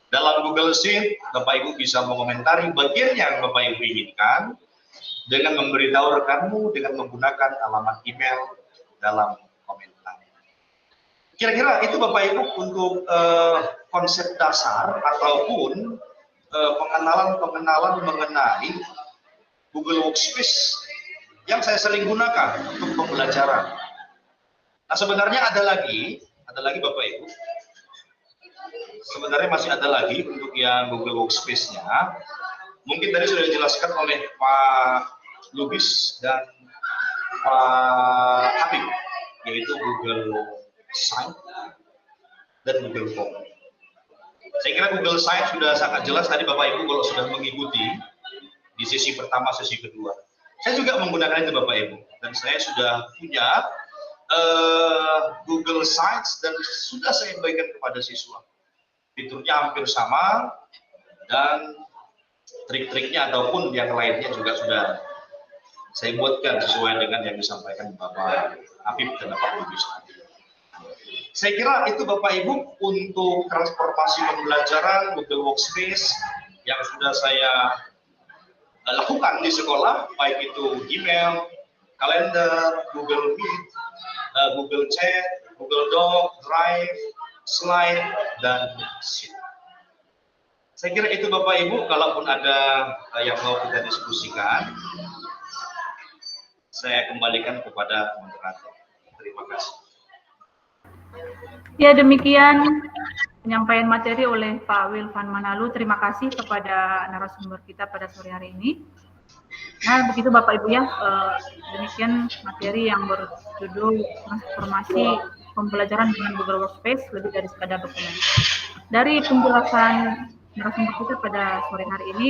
Dalam Google Sheet, Bapak Ibu bisa mengomentari bagian yang Bapak Ibu inginkan dengan memberitahu rekanmu dengan menggunakan alamat email dalam komentar. Kira-kira itu Bapak Ibu untuk konsep dasar ataupun pengenalan mengenai Google Workspace yang saya sering gunakan untuk pembelajaran. Nah, sebenarnya ada lagi Bapak Ibu. Sebenarnya masih ada lagi untuk yang Google Workspace-nya. Mungkin tadi sudah dijelaskan oleh Pak Lubis dan Pak Habib, yaitu Google Site dan Google Form. Saya kira Google Site sudah sangat jelas tadi Bapak Ibu kalau sudah mengikuti di sesi pertama, sesi kedua. Saya juga menggunakan itu Bapak Ibu, dan saya sudah punya Google Sites dan sudah saya bagikan kepada siswa. Fiturnya hampir sama dan trik-triknya ataupun yang lainnya juga sudah saya buatkan sesuai dengan yang disampaikan Bapak Habib dan Bapak Lubis. Saya kira itu Bapak Ibu untuk transformasi pembelajaran Google Workspace yang sudah saya lakukan di sekolah, baik itu email, kalender, Google Meet, Google Chat, Google Doc, Drive, Slide, dan Sheet. Saya kira itu Bapak Ibu, kalaupun ada yang mau kita diskusikan, saya kembalikan kepada moderator. Terima kasih. Ya, demikian penyampaian materi oleh Pak Wilvan Manalu. Terima kasih kepada narasumber kita pada sore hari ini. Nah, begitu Bapak Ibu ya, demikian materi yang berjudul transformasi pembelajaran dengan Google Workspace lebih dari sekadar dokumen. Dari penjelasan narasumber kita pada sore hari ini,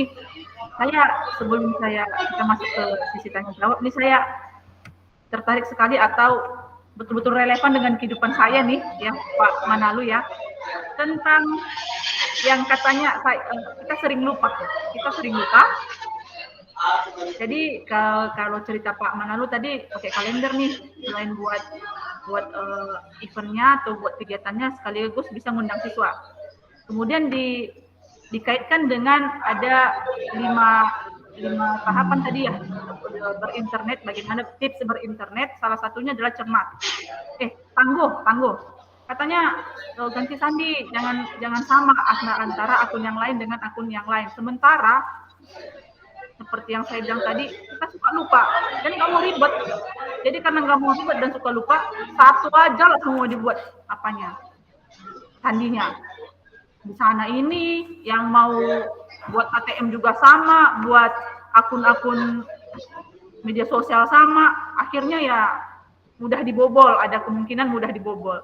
sebelum kita masuk ke sesi tanya jawab, ini saya tertarik sekali atau betul-betul relevan dengan kehidupan saya nih, ya Pak Manalu ya, tentang yang katanya kita sering lupa. Jadi kalau cerita Pak Manalu tadi pakai kalender nih, selain buat eventnya atau buat kegiatannya, sekaligus bisa ngundang siswa. Kemudian dikaitkan dengan ada lima tahapan tadi ya, berinternet, bagaimana tips berinternet, salah satunya adalah cermat. Tangguh. katanya ganti sandi, jangan sama antara akun yang lain dengan akun yang lain. Sementara seperti yang saya bilang tadi, kita suka lupa dan nggak mau ribet. Jadi karena nggak mau ribet dan suka lupa, satu aja lah semua dibuat apanya, sandinya. Di sana ini yang mau buat ATM juga sama, buat akun-akun media sosial sama, akhirnya ya mudah dibobol, ada kemungkinan mudah dibobol.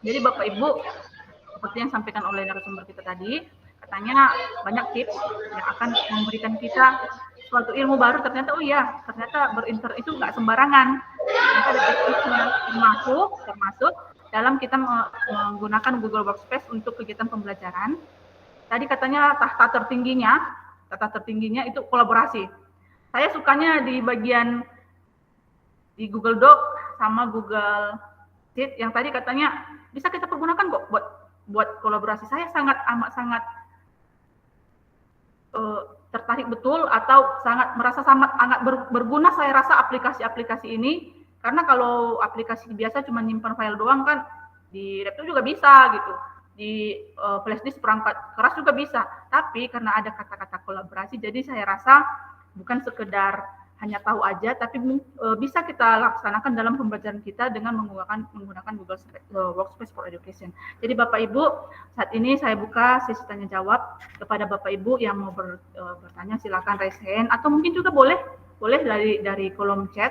Jadi Bapak Ibu, seperti yang disampaikan oleh narasumber kita tadi, katanya banyak tips yang akan memberikan kita suatu ilmu baru. Ternyata oh iya, ternyata berinternet itu nggak sembarangan. Ternyata ada tips-tipsnya, termasuk dalam kita menggunakan Google Workspace untuk kegiatan pembelajaran. Tadi katanya tahta tertingginya itu kolaborasi. Saya sukanya di bagian di Google Doc sama Google Sheet yang tadi katanya bisa kita pergunakan kok buat kolaborasi. Saya sangat tertarik betul atau merasa sangat berguna saya rasa aplikasi-aplikasi ini, karena kalau aplikasi biasa cuma nyimpan file doang kan di laptop juga bisa gitu, di flash disk perangkat keras juga bisa, tapi karena ada kata-kata kolaborasi jadi saya rasa bukan sekedar hanya tahu aja, tapi bisa kita laksanakan dalam pembelajaran kita dengan menggunakan Google Workspace for Education. Jadi Bapak Ibu, saat ini saya buka sesi tanya jawab kepada Bapak Ibu yang mau bertanya, silakan raise hand atau mungkin juga boleh dari kolom chat,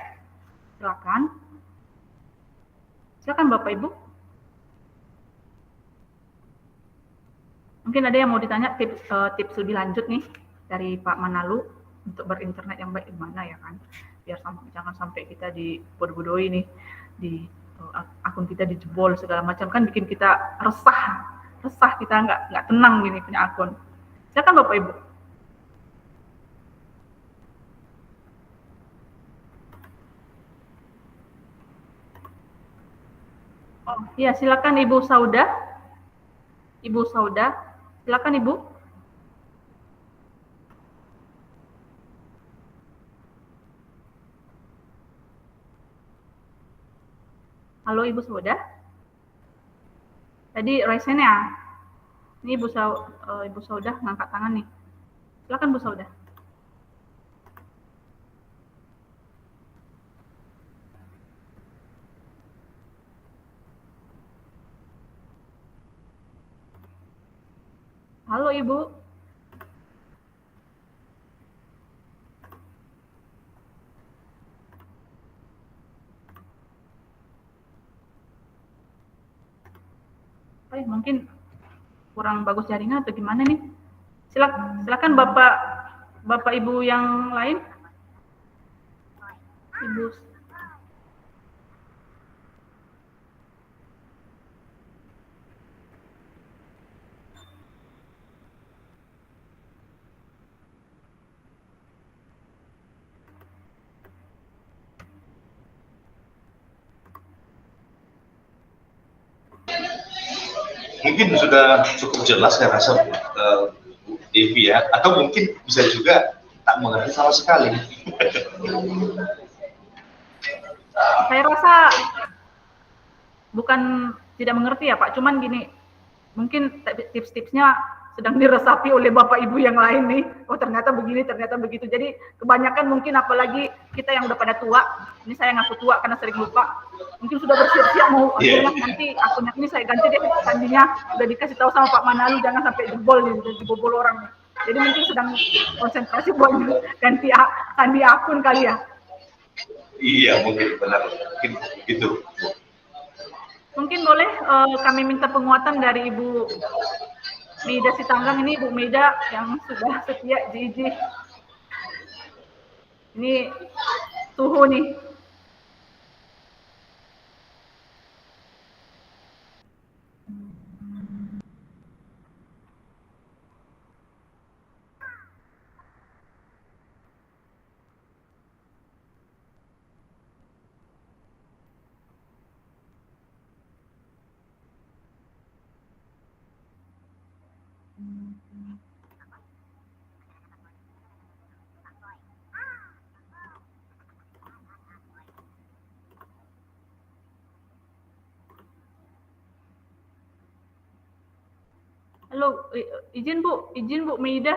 silakan Bapak Ibu. Mungkin ada yang mau ditanya tips lebih lanjut nih dari Pak Manalu untuk berinternet yang baik gimana ya kan, biar jangan sampai kita dibodoh-bodohi nih, di akun kita dijebol segala macam kan, bikin kita resah kita nggak tenang gini punya akun. Silakan Bapak Ibu. Oh iya, silakan Ibu Sauda, silakan Ibu. Halo Ibu Sauda. Tadi raise hand ya. Ini Ibu Sauda ngangkat tangan nih. Silakan Bu Sauda. Halo Ibu. Mungkin kurang bagus jaringan atau gimana nih? Silakan Bapak Ibu yang lain. Ibu. Mungkin sudah cukup jelas saya rasa Devi ya, atau mungkin bisa juga tak mengerti sama sekali. Saya rasa bukan tidak mengerti ya Pak, cuman gini, mungkin tips-tipsnya sedang diresapi oleh Bapak Ibu yang lain nih. Oh ternyata begini, ternyata begitu. Jadi kebanyakan mungkin apalagi kita yang udah pada tua, ini saya ngaku tua karena sering lupa, mungkin sudah bersiap-siap mau nanti akunnya ini saya ganti deh sandinya, udah dikasih tahu sama Pak Manalu jangan sampai jebol nih, udah dibobol orang nih. Jadi mungkin sedang konsentrasi buat ganti sandi akun kali ya. Iya mungkin benar, mungkin gitu. Mungkin boleh kami minta penguatan dari Ibu Meida Sitanggang, ini Bu Meida yang sudah setia Gigi. Ini suhu nih. Halo, izin Bu Maida.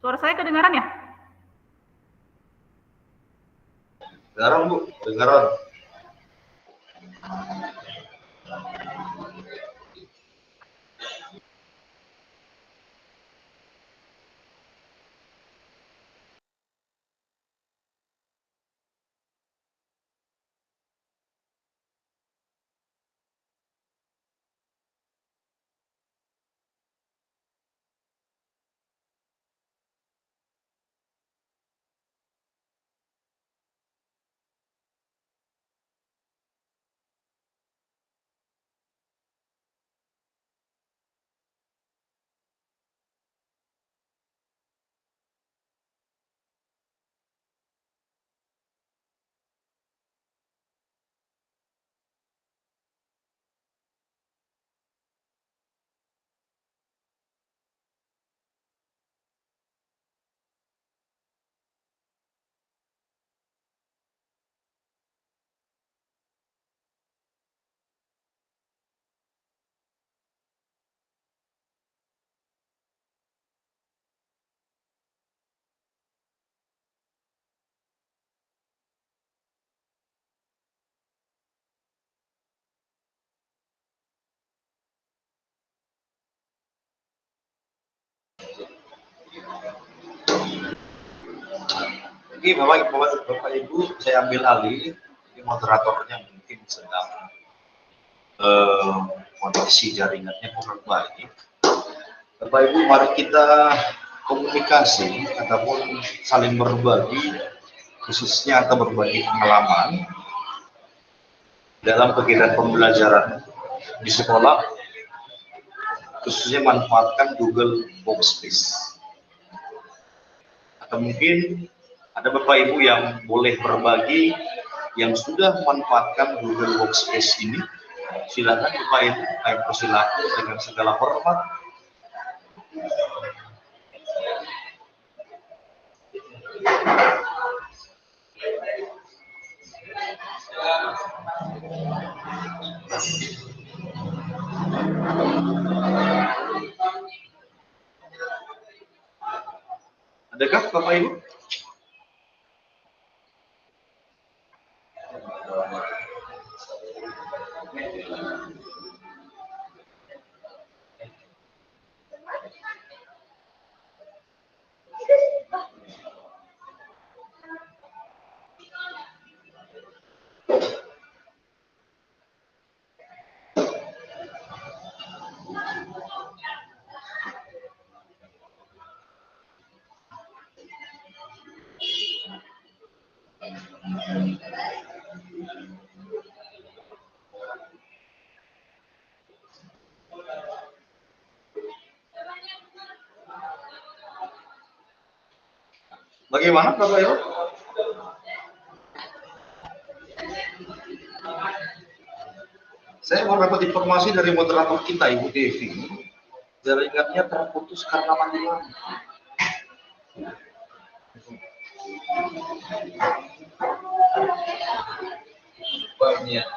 Suara saya kedengaran ya? Dengaran Bu, dengaran. Oke, Bapak Ibu, saya ambil alih. Ini moderatornya mungkin sedang kondisi jaringannya kurang baik. Bapak Ibu, mari kita komunikasi ataupun saling berbagi, khususnya atau berbagi pengalaman dalam kegiatan pembelajaran di sekolah, khususnya manfaatkan Google Workspace. Atau mungkin ada Bapak Ibu yang boleh berbagi yang sudah memanfaatkan Google Workspace ini. Silakan Bapak Ibu, saya persilakan dengan segala hormat. Adakah Bapak Ibu? Bagaimana Bapak Ibu? Saya mau dapat informasi dari moderator kita, Ibu Devi. Jaringannya terputus karena mati lampu. Banyak.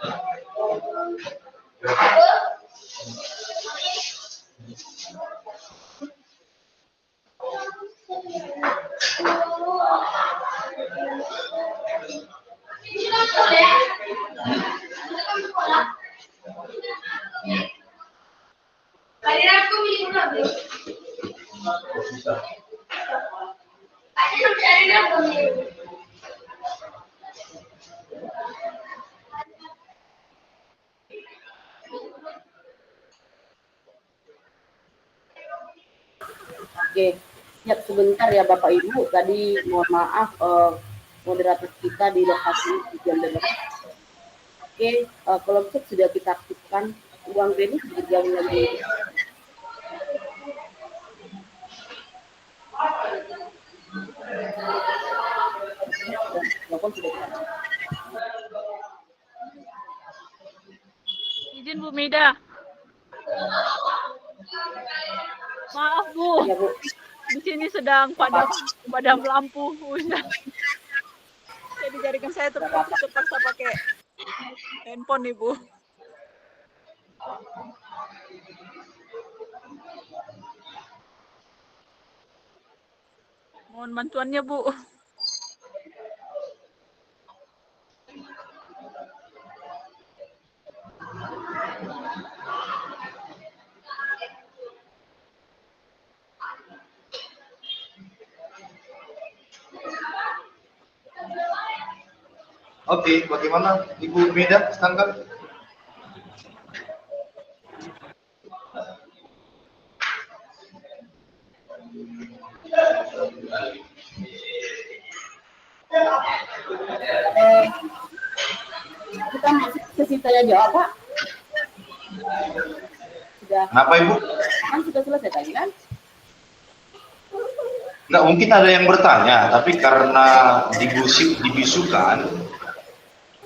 Oke, siap sebentar ya Bapak Ibu. Tadi mohon maaf moderator kita di lokasi hujan deras. Oke, kalau sudah kita aktifkan, uang kredit berjalan lagi. Izin Bu Maida. Maaf Bu, Ya, Bu. di sini sedang padam lampu. Jadi jaringan saya terputus, terpaksa pakai handphone nih Bu. Mohon bantuannya, Bu. Oke, bagaimana Ibu Meda sekarang? Kita masuk sesi tanya jawab, Pak. Sudah. Kenapa Ibu? Kan sudah selesai tadi kan? Nggak mungkin ada yang bertanya, tapi karena dibisukan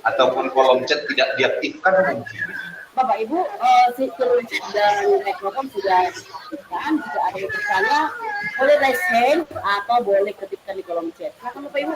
ataupun kolom chat tidak diaktifkan mungkin. Bapak Ibu, sistem dan mikrofon sudah diaktifkan. Jika ada yang bertanya, boleh raise hand atau boleh ketikkan di kolom chat. Silakan Bapak Ibu.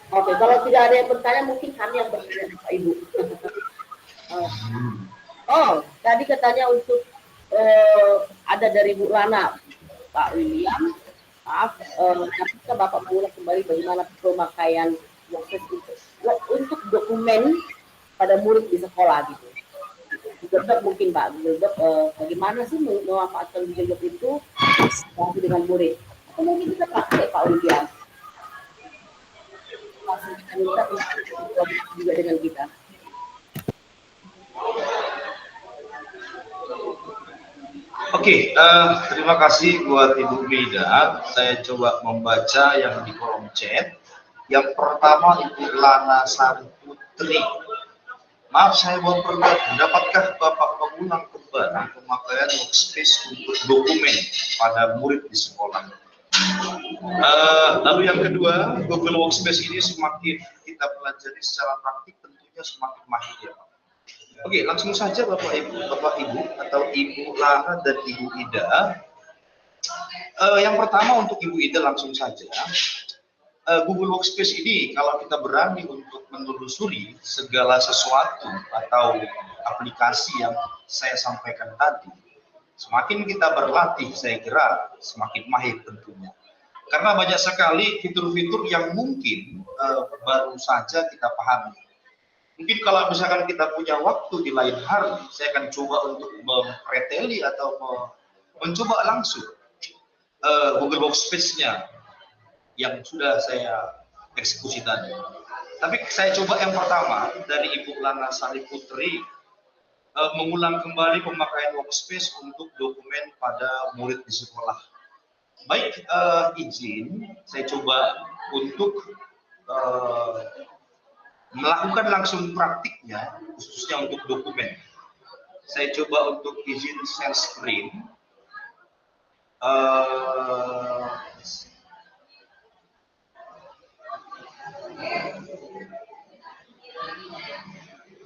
Oke, kalau tidak ada yang bertanya, mungkin kami yang bertanya, Bapak Ibu. Tadi katanya untuk ada dari Bu Lana, Pak William. Maaf, ketika Bapak mengulas kembali bagaimana pemakaian untuk dokumen pada murid di sekolah gitu. Google Doc mungkin Pak, Google Doc bagaimana sih memanfaatkan Google Doc itu dengan murid? Atau mungkin kita pakai Pak William. Langsung kita minta juga dengan kita. Oke, terima kasih buat Ibu Meda. Saya coba membaca yang di kolom chat. Yang pertama Ibu Lana Sari Putri. Maaf saya buat perbaikan. Dapatkah Bapak mengulang kembali pemakaian workspace untuk dokumen pada murid di sekolah? Lalu yang kedua, Google Workspace ini semakin kita pelajari secara praktik tentunya semakin mahir ya Pak. Oke, langsung saja Bapak Ibu atau Ibu Lana dan Ibu Ida. Yang pertama untuk Ibu Ida langsung saja. Google Workspace ini kalau kita berani untuk menelusuri segala sesuatu atau aplikasi yang saya sampaikan tadi, semakin kita berlatih, saya kira semakin mahir tentunya. Karena banyak sekali fitur-fitur yang mungkin baru saja kita pahami. Mungkin kalau misalkan kita punya waktu di lain hari, saya akan coba untuk mempreteli atau mencoba langsung Google Workspace-nya yang sudah saya eksekusi tadi. Tapi saya coba yang pertama dari Ibu Lana Sari Putri, mengulang kembali pemakaian workspace untuk dokumen pada murid di sekolah. Baik, izin saya coba untuk melakukan langsung praktiknya, khususnya untuk dokumen. Saya coba untuk izin share screen.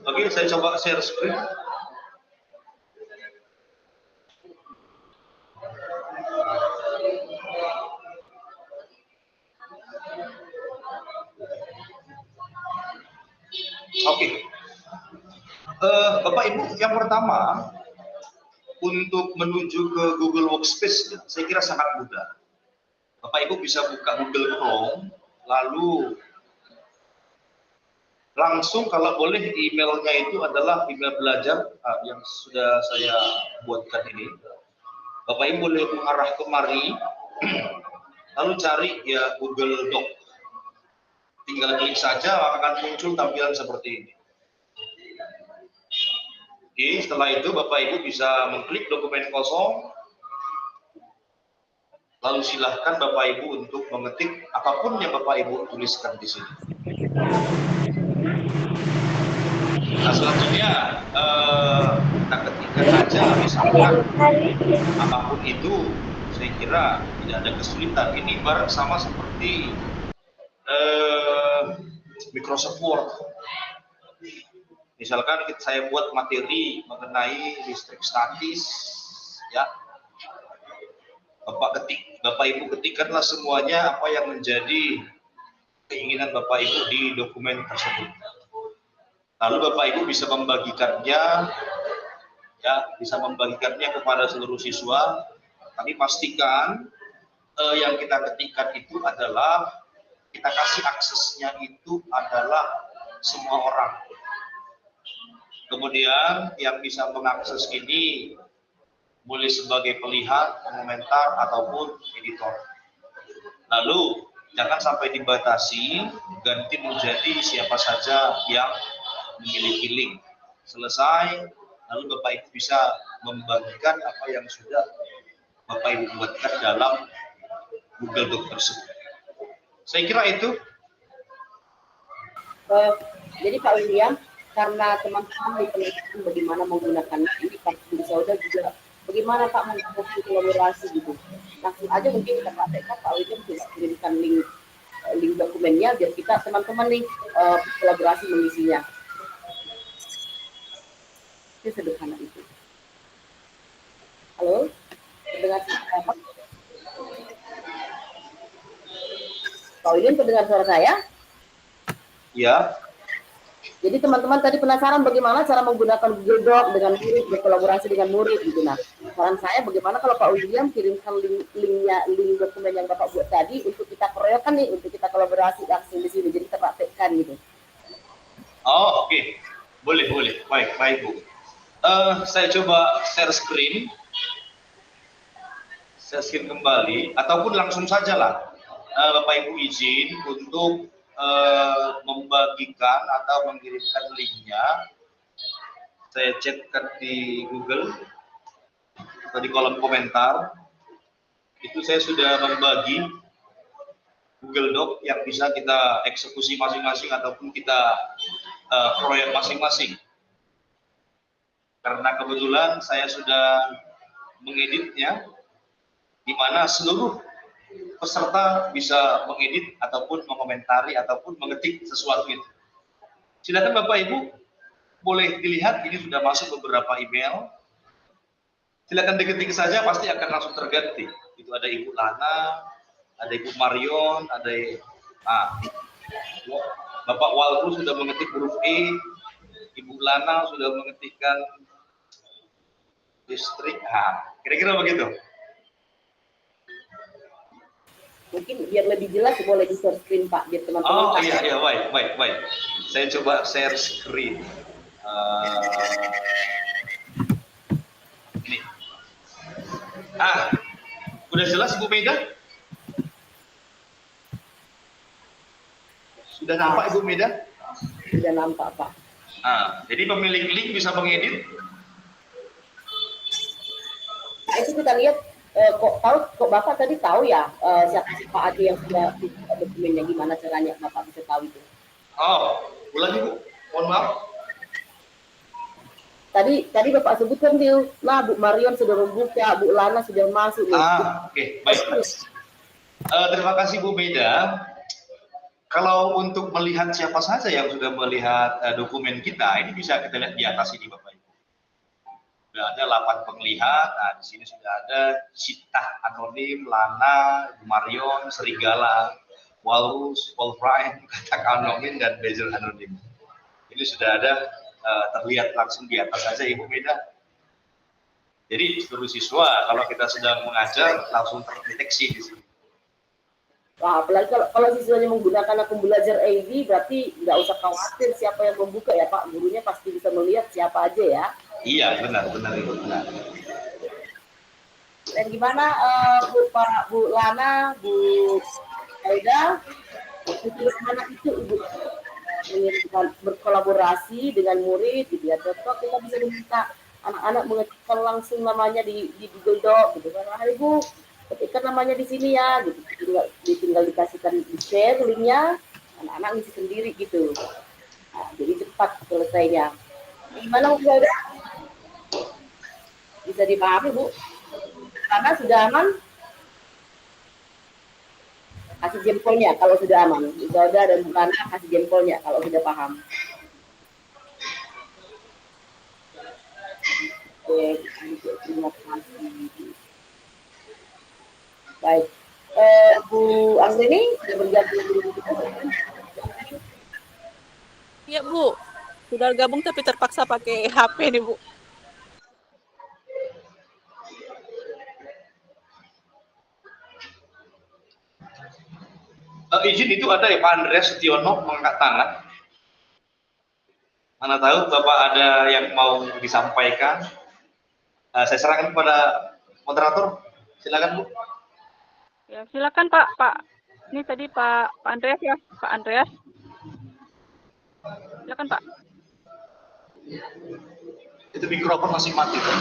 Oke, saya coba share screen. Oke, Bapak Ibu, yang pertama untuk menuju ke Google Workspace, saya kira sangat mudah. Bapak Ibu bisa buka Google Chrome, lalu langsung kalau boleh emailnya itu adalah email belajar yang sudah saya buatkan ini. Bapak Ibu boleh mengarah kemari, lalu cari ya Google Doc. Tinggal klik saja akan muncul tampilan seperti ini. Oke, setelah itu Bapak Ibu bisa mengklik dokumen kosong. Lalu silahkan Bapak Ibu untuk mengetik apapun yang Bapak Ibu tuliskan di sini. Nah, selanjutnya kita ketikkan saja misalkan apapun itu, saya kira tidak ada kesulitan. Ini ibarat sama seperti Microsoft Word. Misalkan saya buat materi mengenai listrik statis, ya, Bapak Ibu ketikkanlah semuanya apa yang menjadi keinginan Bapak Ibu di dokumen tersebut. Lalu Bapak Ibu bisa membagikannya, ya, kepada seluruh siswa. Tapi pastikan yang kita ketikkan itu adalah kita kasih aksesnya itu adalah semua orang. Kemudian yang bisa mengakses ini boleh sebagai pelihat, pengomentar, ataupun editor. Lalu jangan sampai dibatasi, ganti menjadi siapa saja yang memiliki link. Selesai, lalu Bapak Ibu bisa membagikan apa yang sudah Bapak Ibu buatkan dalam Google Doc tersebut. Saya kira itu. Jadi Pak William, karena teman-teman dipengaruhi bagaimana menggunakannya, ini Pak Sauda juga bagaimana Pak menggunakan kolaborasi gitu. Langsung aja mungkin kita praktekkan, Pak William bisa kirimkan link dokumennya biar kita teman-teman nih kolaborasi mengisinya. Itu sederhana itu. Halo, pendengar apa? Pak William pendengar suara saya? Ya. Jadi teman-teman tadi penasaran bagaimana cara menggunakan Google Doc dengan murid, berkolaborasi dengan murid gitu. Nah, saran saya bagaimana kalau Pak William kirimkan link dokumen yang Bapak buat tadi untuk kita keroyokan nih, untuk kita kolaborasi langsung di sini, jadi kita praktekkan gitu. Oh, oke. Boleh. Baik, Bu. Saya coba share screen kembali, ataupun langsung saja lah. Bapak Ibu izin untuk membagikan atau mengirimkan linknya. Saya chatkan di Google atau di kolom komentar. Itu saya sudah membagi Google Doc yang bisa kita eksekusi masing-masing ataupun kita proyek masing-masing. Karena kebetulan saya sudah mengeditnya, di mana seluruh peserta bisa mengedit ataupun mengomentari ataupun mengetik sesuatu itu. Silakan Bapak Ibu, boleh dilihat ini sudah masuk beberapa email. Silakan diketik saja, pasti akan langsung terganti. Itu ada Ibu Lana, ada Ibu Marion, ada Bapak Walru sudah mengetik huruf E, Ibu Lana sudah mengetikkan listrik. Kira-kira begitu. Mungkin biar lebih jelas boleh di share screen Pak, biar teman-teman. Oh iya, baik. Saya coba share screen. Ini. Udah jelas Bu Meda? Sudah nampak Ibu Meda? Sudah nampak Pak. Jadi pemilik link bisa mengedit. Nah, itu kita lihat. Kok Bapak tadi tahu ya siapa aja yang sudah dokumennya, gimana caranya Bapak bisa tahu itu? Oh, ulangi Bu, mohon maaf. Tadi Bapak sebutkan tuh, nah Bu Marion sudah membuka, Bu Lana sudah masuk. Oke, baik. Terima kasih Bu Meda. Kalau untuk melihat siapa saja yang sudah melihat dokumen kita, ini bisa kita lihat di atas ini Bapak Ibu. Sudah ada 8 penglihat. Nah, di sini sudah ada Citah Anonim, Lana, Marion, Serigala, Walrus, Wolfram, Katak Anonim, dan Bezel Anonim. Ini sudah ada terlihat langsung di atas saja Ibu Meda. Jadi seluruh siswa kalau kita sedang mengajar langsung terdeteksi di sini. Wah, apalagi kalau siswanya menggunakan akun belajar ID, berarti nggak usah khawatir siapa yang membuka ya Pak. Gurunya pasti bisa melihat siapa aja ya. Iya, benar Ibu, benar. Dan gimana Bu Lana, Bu Aida, bagaimana itu Ibu berkolaborasi dengan murid, gitu ya. Contoh kita bisa meminta anak-anak mengetikkan langsung namanya di Google Doc, gitu kan. Ibu ketikkan namanya di sini ya, gitu. Tinggal dikasihkan di share linknya, anak-anak ngisi sendiri gitu. Nah, jadi cepat selesainya. Gimana Bu Aida? Bisa dipahami Bu? Karena sudah aman? Kasih jempolnya kalau sudah aman. Ibadah dan Rana kasih jempolnya kalau sudah paham. Oke, terima kasih. Baik, Bu Anggreni sudah bergabung dengan kita. Iya Bu, sudah gabung tapi terpaksa pakai HP nih Bu. Izin itu ada ya Pak Andreas Setiono mengangkat tangan. Mana tahu Bapak ada yang mau disampaikan. Saya serahkan kepada moderator. Silakan Bu. Ya silakan Pak. Ini tadi Pak Andreas ya, Pak Andreas. Silakan Pak. Itu mikrofon masih mati kan?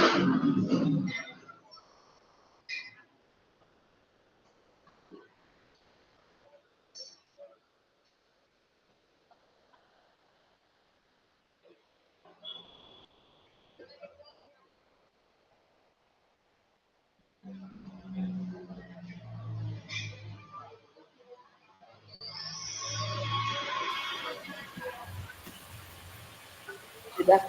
Sudah,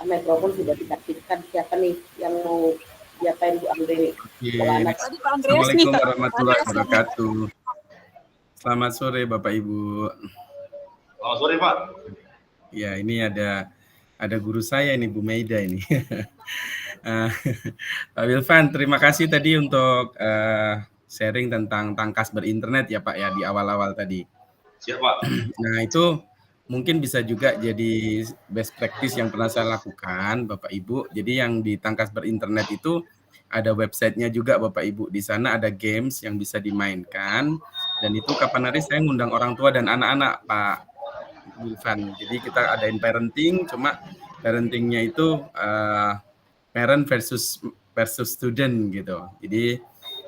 mikrofon sudah diaktifkan. Siapa nih yang mau diapain Bu Anggreni? Tadi Pak Andreas nih. Assalamualaikum warahmatullahi wabarakatuh. Selamat sore Bapak Ibu. Selamat sore Pak. Ya, ini ada guru saya ini Bu Meida ini. Pak Wilvan, terima kasih tadi untuk sharing tentang tangkas berinternet ya Pak ya di awal-awal tadi. Siap Pak. Nah, itu mungkin bisa juga jadi best practice yang pernah saya lakukan Bapak Ibu. Jadi yang di tangkas berinternet itu ada websitenya juga Bapak Ibu. Di sana ada games yang bisa dimainkan. Dan itu kapan hari saya ngundang orang tua dan anak-anak Pak Wilvan. Jadi kita adain parenting, cuma parentingnya itu parent versus student gitu. Jadi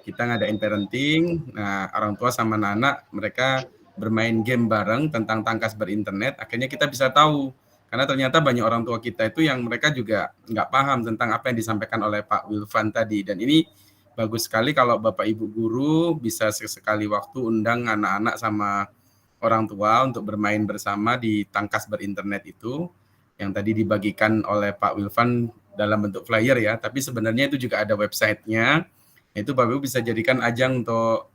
kita ngadain parenting, nah orang tua sama anak mereka bermain game bareng tentang tangkas berinternet, akhirnya kita bisa tahu. Karena ternyata banyak orang tua kita itu yang mereka juga nggak paham tentang apa yang disampaikan oleh Pak Wilvan tadi. Dan ini bagus sekali kalau Bapak Ibu guru bisa sekali waktu undang anak-anak sama orang tua untuk bermain bersama di tangkas berinternet itu. Yang tadi dibagikan oleh Pak Wilvan dalam bentuk flyer ya. Tapi sebenarnya itu juga ada websitenya. Itu Bapak Ibu bisa jadikan ajang untuk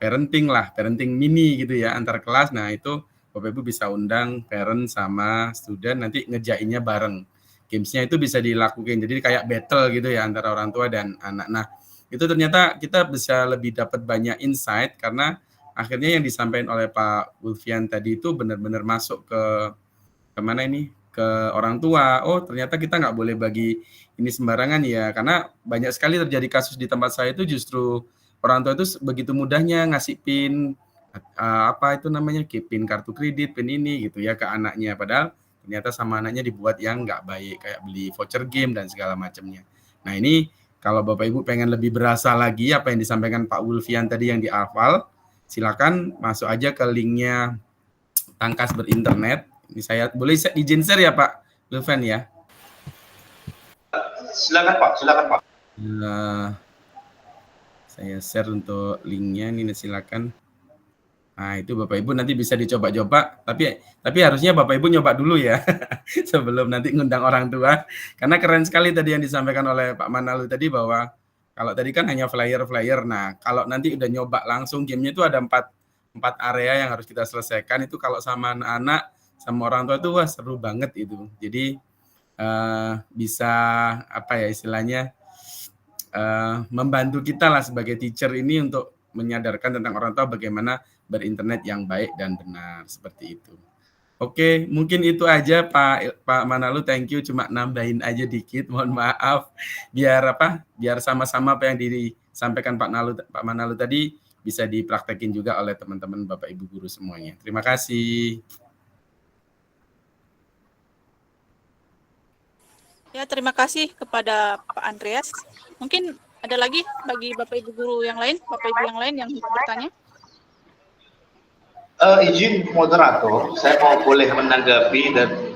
parenting mini gitu ya antar kelas. Nah itu Bapak Ibu bisa undang parent sama student nanti ngejainnya bareng. Gamesnya itu bisa dilakukan jadi kayak battle gitu ya antara orang tua dan anak. Nah itu ternyata kita bisa lebih dapat banyak insight karena akhirnya yang disampaikan oleh Pak Wilfian tadi itu benar-benar masuk ke mana ini ke orang tua. Oh ternyata kita nggak boleh bagi ini sembarangan ya karena banyak sekali terjadi kasus di tempat saya itu justru orang tua itu begitu mudahnya ngasih PIN PIN kartu kredit, PIN ini gitu ya ke anaknya. Padahal ternyata sama anaknya dibuat yang nggak baik kayak beli voucher game dan segala macamnya. Nah ini kalau Bapak Ibu pengen lebih berasa lagi apa yang disampaikan Pak Wilfian tadi yang dihafal, silakan masuk aja ke linknya tangkas berinternet. Ini saya boleh izin share ya Pak Wilfian ya. Silakan Pak. Saya share untuk linknya ini silakan. Nah itu Bapak Ibu nanti bisa dicoba-coba, tapi harusnya Bapak Ibu nyoba dulu ya sebelum nanti ngundang orang tua. Karena keren sekali tadi yang disampaikan oleh Pak Manalu tadi bahwa kalau tadi kan hanya flyer. Nah kalau nanti udah nyoba langsung gamenya itu ada 4 area yang harus kita selesaikan. Itu kalau sama anak-anak sama orang tua itu wah seru banget itu. Jadi bisa istilahnya membantu kita lah sebagai teacher ini untuk menyadarkan tentang orang tua bagaimana berinternet yang baik dan benar seperti itu. Oke, mungkin itu aja Pak Manalu, thank you, cuma nambahin aja dikit, mohon maaf biar sama-sama apa yang disampaikan Pak Manalu tadi bisa dipraktekin juga oleh teman-teman Bapak Ibu guru semuanya. Terima kasih. Ya, terima kasih kepada Pak Andreas. Mungkin ada lagi bagi Bapak Ibu guru yang lain, Bapak Ibu yang lain yang bertanya? Izin moderator, saya mau boleh menanggapi dan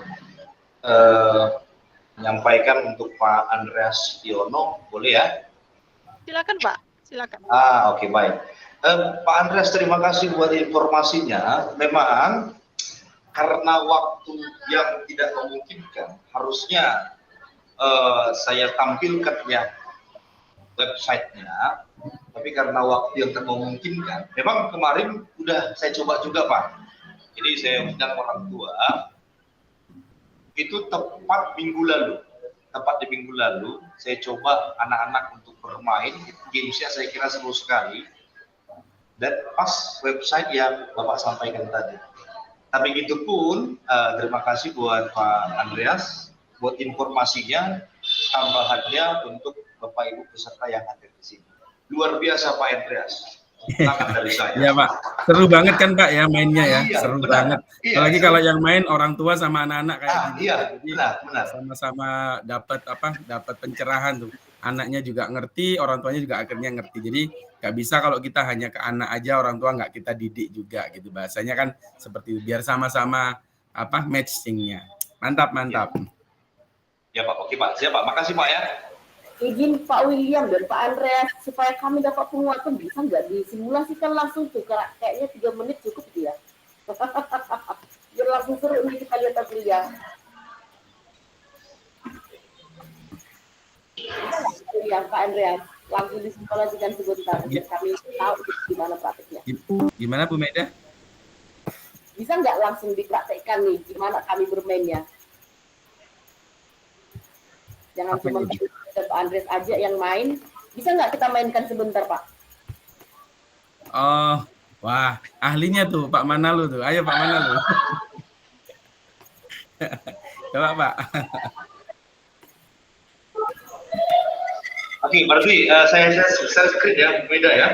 menyampaikan untuk Pak Andreas Tiono, boleh ya? Silakan Pak. Silakan. Oke, baik. Pak Andreas, terima kasih buat informasinya. Memang karena waktu yang tidak memungkinkan, harusnya saya tampilkan ya websitenya, tapi karena waktu yang tak memungkinkan, memang kemarin udah saya coba juga Pak. Jadi saya undang orang tua, itu tepat di minggu lalu, saya coba anak-anak untuk bermain, gamesnya saya kira seru sekali, dan pas website yang Bapak sampaikan tadi. Tapi gitu pun, terima kasih buat Pak Andreas, buat informasinya, tambahannya untuk Bapak Ibu peserta yang hadir di sini. Luar biasa Pak Andreas. Tangan dari saya. Iya Pak, seru banget kan Pak ya mainnya ya, Iya, seru benar. banget. Iya, Apalagi seru. kalau yang main orang tua sama anak-anak kayak gitu. Iya, Jadi benar. sama-sama dapat pencerahan tuh. Anaknya juga ngerti, orang tuanya juga akhirnya ngerti. Jadi nggak bisa kalau kita hanya ke anak aja, orang tua nggak kita didik juga gitu. Bahasanya kan seperti itu, biar sama-sama matchingnya. Mantap. Ya Pak, oke Pak. Siap Pak, makasih Pak ya. Izin Pak William dan Pak Andreas, supaya kami dapat penguatan, bisa nggak disimulasikan langsung tuh, kayaknya 3 menit cukup dia. Biar langsung seru nih kita lihat kuliah. Ya Pak Andreas, langsung disimulasikan sebentar, biar kami tahu gimana prakteknya. Gimana Bu Meda? Bisa nggak langsung dipraktekkan nih, gimana kami bermainnya? Jangan cuma Pak Andreas aja yang main, bisa nggak kita mainkan sebentar Pak? Oh, wah, ahlinya tuh Pak Manalu tuh. Ayo Pak Manalu. Coba Pak. Oke, berarti saya share screen ya, beda ya.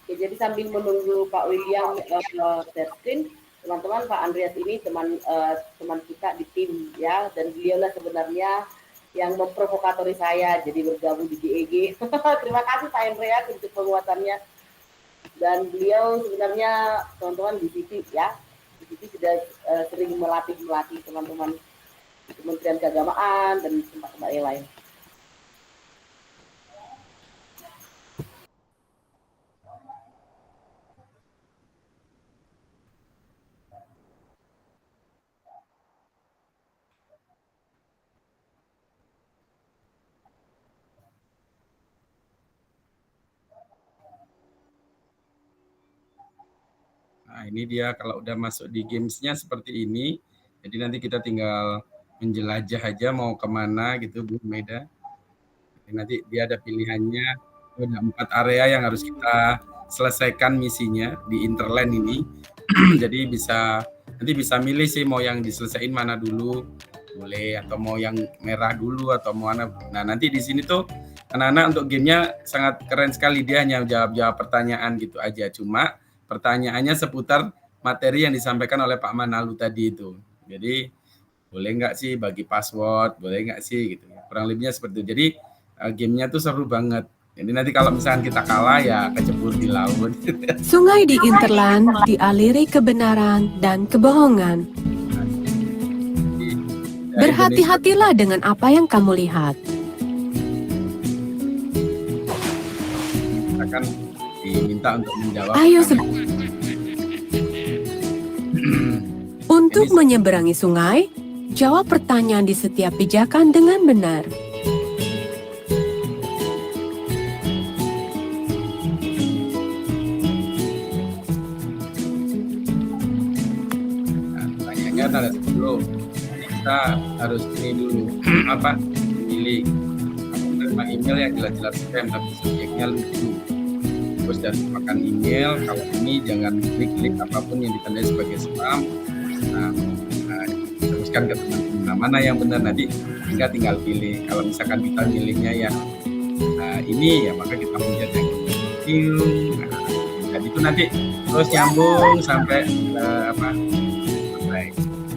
Oke, jadi sambil menunggu Pak William share screen, teman-teman, Pak Andreas ini teman kita di tim ya, dan beliaulah sebenarnya yang memprovokatori saya jadi bergabung di GEG. Terima kasih Pak Andreas untuk penguatannya. Dan beliau sebenarnya teman-teman di sini ya, di sini sudah sering melatih teman-teman Kementerian Keagamaan dan tempat-tempat yang lain. Nah, ini dia kalau udah masuk di gamesnya seperti ini. Jadi nanti kita tinggal menjelajah aja mau kemana gitu Bu Meda. Jadi nanti dia ada pilihannya, ada 4 area yang harus kita selesaikan misinya di Interland ini. Jadi nanti bisa milih sih mau yang diselesaikan mana dulu, boleh, atau mau yang merah dulu atau mau mana. Nah nanti di sini tuh anak-anak untuk gamenya sangat keren sekali, dia hanya jawab pertanyaan gitu aja. Cuma pertanyaannya seputar materi yang disampaikan oleh Pak Manalu tadi itu. Jadi boleh nggak sih bagi password, boleh nggak sih gitu. Kurang lebihnya seperti itu. Jadi gamenya tuh seru banget. Jadi nanti kalau misalkan kita kalah ya kecebur di laut. Sungai di Interland dialiri kebenaran dan kebohongan. Berhati-hatilah dengan apa yang kamu lihat. Kita akan diminta untuk menjawab. Ayo untuk menyeberangi sungai, jawab pertanyaan di setiap pijakan dengan benar. Pertanyaannya ada 10. Kita harus ini dulu pilih menerima email yang jelas-jelas spam tapi subjeknya lucu. Terus dari makan email, kalau ini jangan klik apapun yang ditandai sebagai spam. Nah, teruskan ke teman-teman mana yang benar, nanti tinggal pilih. Kalau misalkan kita pilihnya yang ini ya maka kita punya yang jadi itu nanti terus nyambung sampai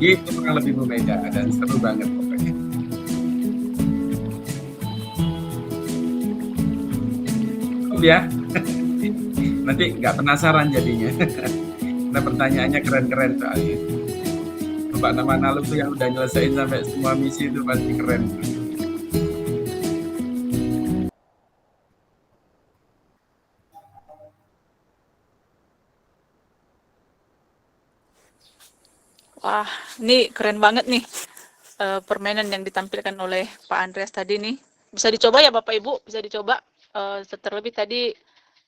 itu kurang lebih Bu Meda dan seru banget pokoknya. ya. Nanti nggak penasaran jadinya. Nah, pertanyaannya keren-keren soalnya. Bapak Manalu tuh yang udah nyelesain sampai semua misi itu pasti keren. Wah, ini keren banget nih permainan yang ditampilkan oleh Pak Andreas tadi nih. Bisa dicoba ya Bapak Ibu, bisa dicoba. Terlebih tadi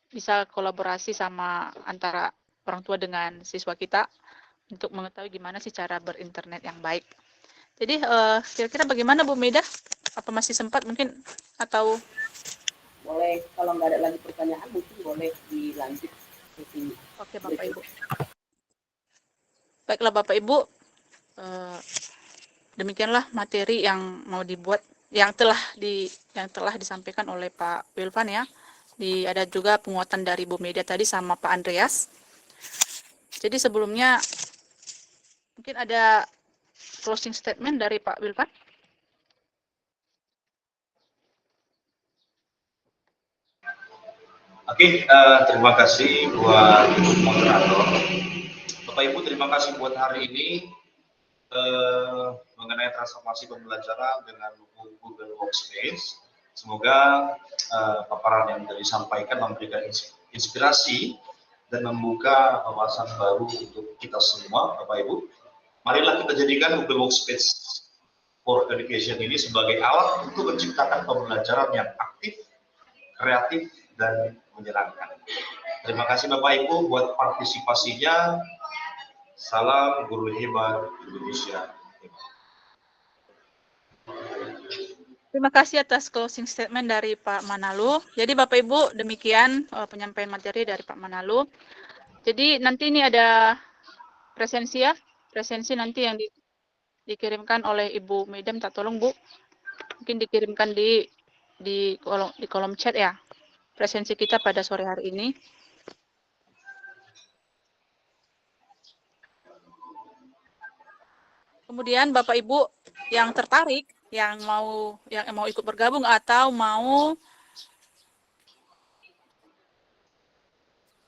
bisa kolaborasi sama antara orang tua dengan siswa kita untuk mengetahui gimana sih cara berinternet yang baik. Jadi kira-kira bagaimana Bu Meda? Apa masih sempat mungkin atau Boleh, kalau nggak ada lagi pertanyaan mungkin boleh dilanjut ke sini. oke Bapak Ibu. Baiklah Bapak Ibu, demikianlah materi yang mau dibuat yang telah disampaikan oleh Pak Wilvan ya. Ada juga penguatan dari Bu Meda tadi sama Pak Andreas. Jadi sebelumnya mungkin ada closing statement dari Pak Wilvan. Oke, terima kasih buat moderator. Bapak Ibu, terima kasih buat hari ini mengenai transformasi pembelajaran dengan Google Workspace. Semoga paparan yang tadi disampaikan memberikan inspirasi dan membuka wawasan baru untuk kita semua, Bapak Ibu. Marilah kita jadikan Google Workspace for Education ini sebagai alat untuk menciptakan pembelajaran yang aktif, kreatif, dan menyenangkan. Terima kasih Bapak Ibu buat partisipasinya. Salam guru hebat Indonesia. Terima kasih atas closing statement dari Pak Manalu. Jadi Bapak Ibu, demikian penyampaian materi dari Pak Manalu. Jadi nanti ini ada presensi ya, presensi nanti yang dikirimkan oleh Ibu Meda, minta tolong Bu, mungkin dikirimkan di kolom chat ya, presensi kita pada sore hari ini. Kemudian Bapak Ibu yang tertarik, yang mau ikut bergabung atau mau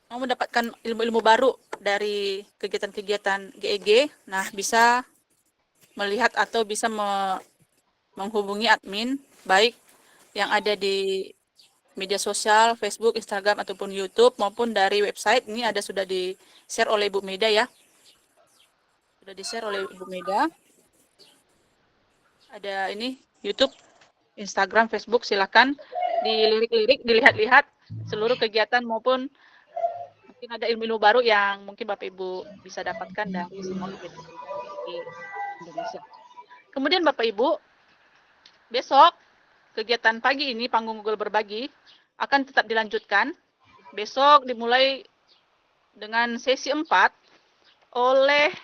mendapatkan ilmu-ilmu baru dari kegiatan-kegiatan GEG, nah bisa melihat atau bisa menghubungi admin, baik yang ada di media sosial, Facebook, Instagram, ataupun YouTube, maupun dari website. Ini sudah di-share oleh Ibu Meda ya. Sudah di-share oleh Ibu Meda. Ada ini, YouTube, Instagram, Facebook, silakan dilirik-lirik, dilihat-lihat seluruh kegiatan maupun mungkin ada ilmu-ilmu baru yang mungkin Bapak Ibu bisa dapatkan dari semua kegiatan di Indonesia. Kemudian Bapak Ibu, besok kegiatan pagi ini, panggung Google Berbagi, akan tetap dilanjutkan. Besok dimulai dengan sesi 4 oleh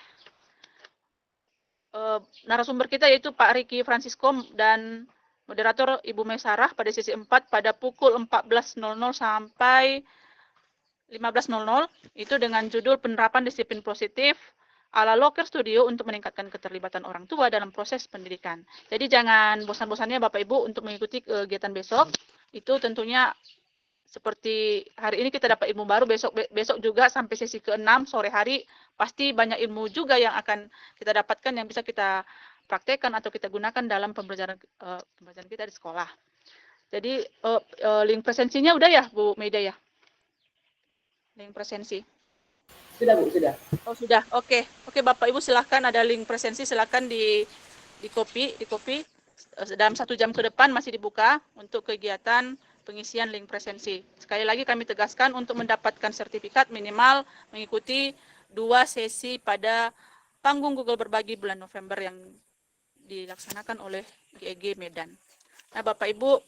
narasumber kita yaitu Pak Riki Francisco dan moderator Ibu Mesarah pada sesi 4 pada pukul 14.00 sampai 15.00, itu dengan judul penerapan disiplin positif ala Locker Studio untuk meningkatkan keterlibatan orang tua dalam proses pendidikan. Jadi jangan bosan-bosannya Bapak Ibu untuk mengikuti kegiatan besok. Itu tentunya seperti hari ini kita dapat ilmu baru, besok juga sampai sesi ke-6 sore hari pasti banyak ilmu juga yang akan kita dapatkan yang bisa kita praktekkan atau kita gunakan dalam pembelajaran kita di sekolah. Jadi link presensinya udah ya Bu Meda ya? Link presensi. Sudah Bu, sudah. Oh sudah, oke. Oke Bapak Ibu silahkan, ada link presensi, silahkan di copy. Dalam 1 jam ke depan masih dibuka untuk kegiatan pengisian link presensi. Sekali lagi kami tegaskan untuk mendapatkan sertifikat minimal mengikuti 2 sesi pada panggung Google Berbagi bulan November yang dilaksanakan oleh GEG Medan. Nah Bapak Ibu,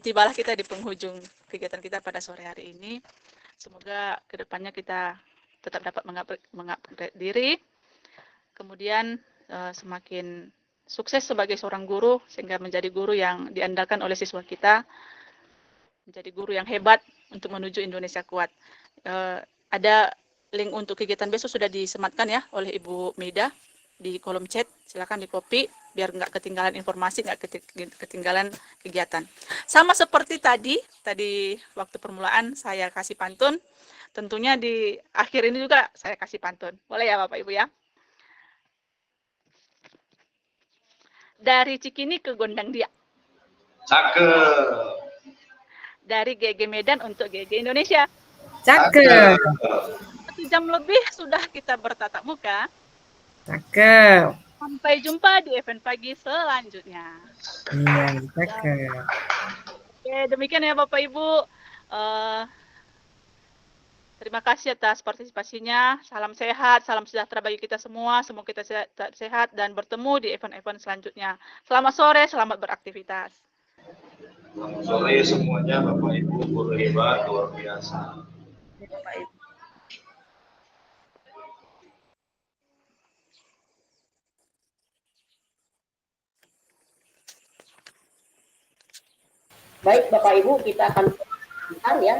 tibalah kita di penghujung kegiatan kita pada sore hari ini. Semoga kedepannya kita tetap dapat mengupgrade diri, kemudian semakin sukses sebagai seorang guru sehingga menjadi guru yang diandalkan oleh siswa kita, menjadi guru yang hebat untuk menuju Indonesia kuat. Ada link untuk kegiatan besok sudah disematkan ya oleh Ibu Meda. di kolom chat, silakan di copy biar nggak ketinggalan informasi, nggak ketinggalan kegiatan. Sama seperti tadi waktu permulaan saya kasih pantun, tentunya di akhir ini juga saya kasih pantun. Boleh ya Bapak Ibu ya? Dari Cikini ke Gondang Dia. Cakep. Dari GG Medan untuk GG Indonesia. Cakep. 1 jam lebih sudah kita bertatap muka. Cakep. Sampai jumpa di event pagi selanjutnya. Iya, cakep. Oke, demikian ya Bapak Ibu. Terima kasih atas partisipasinya. Salam sehat, salam sejahtera bagi kita semua. Semoga kita sehat dan bertemu di event-event selanjutnya. Selamat sore, selamat beraktivitas. Selamat sore semuanya, Bapak Ibu, guru hebat, luar biasa. Bapak Ibu. Baik Bapak Ibu, kita akan sebentar ya.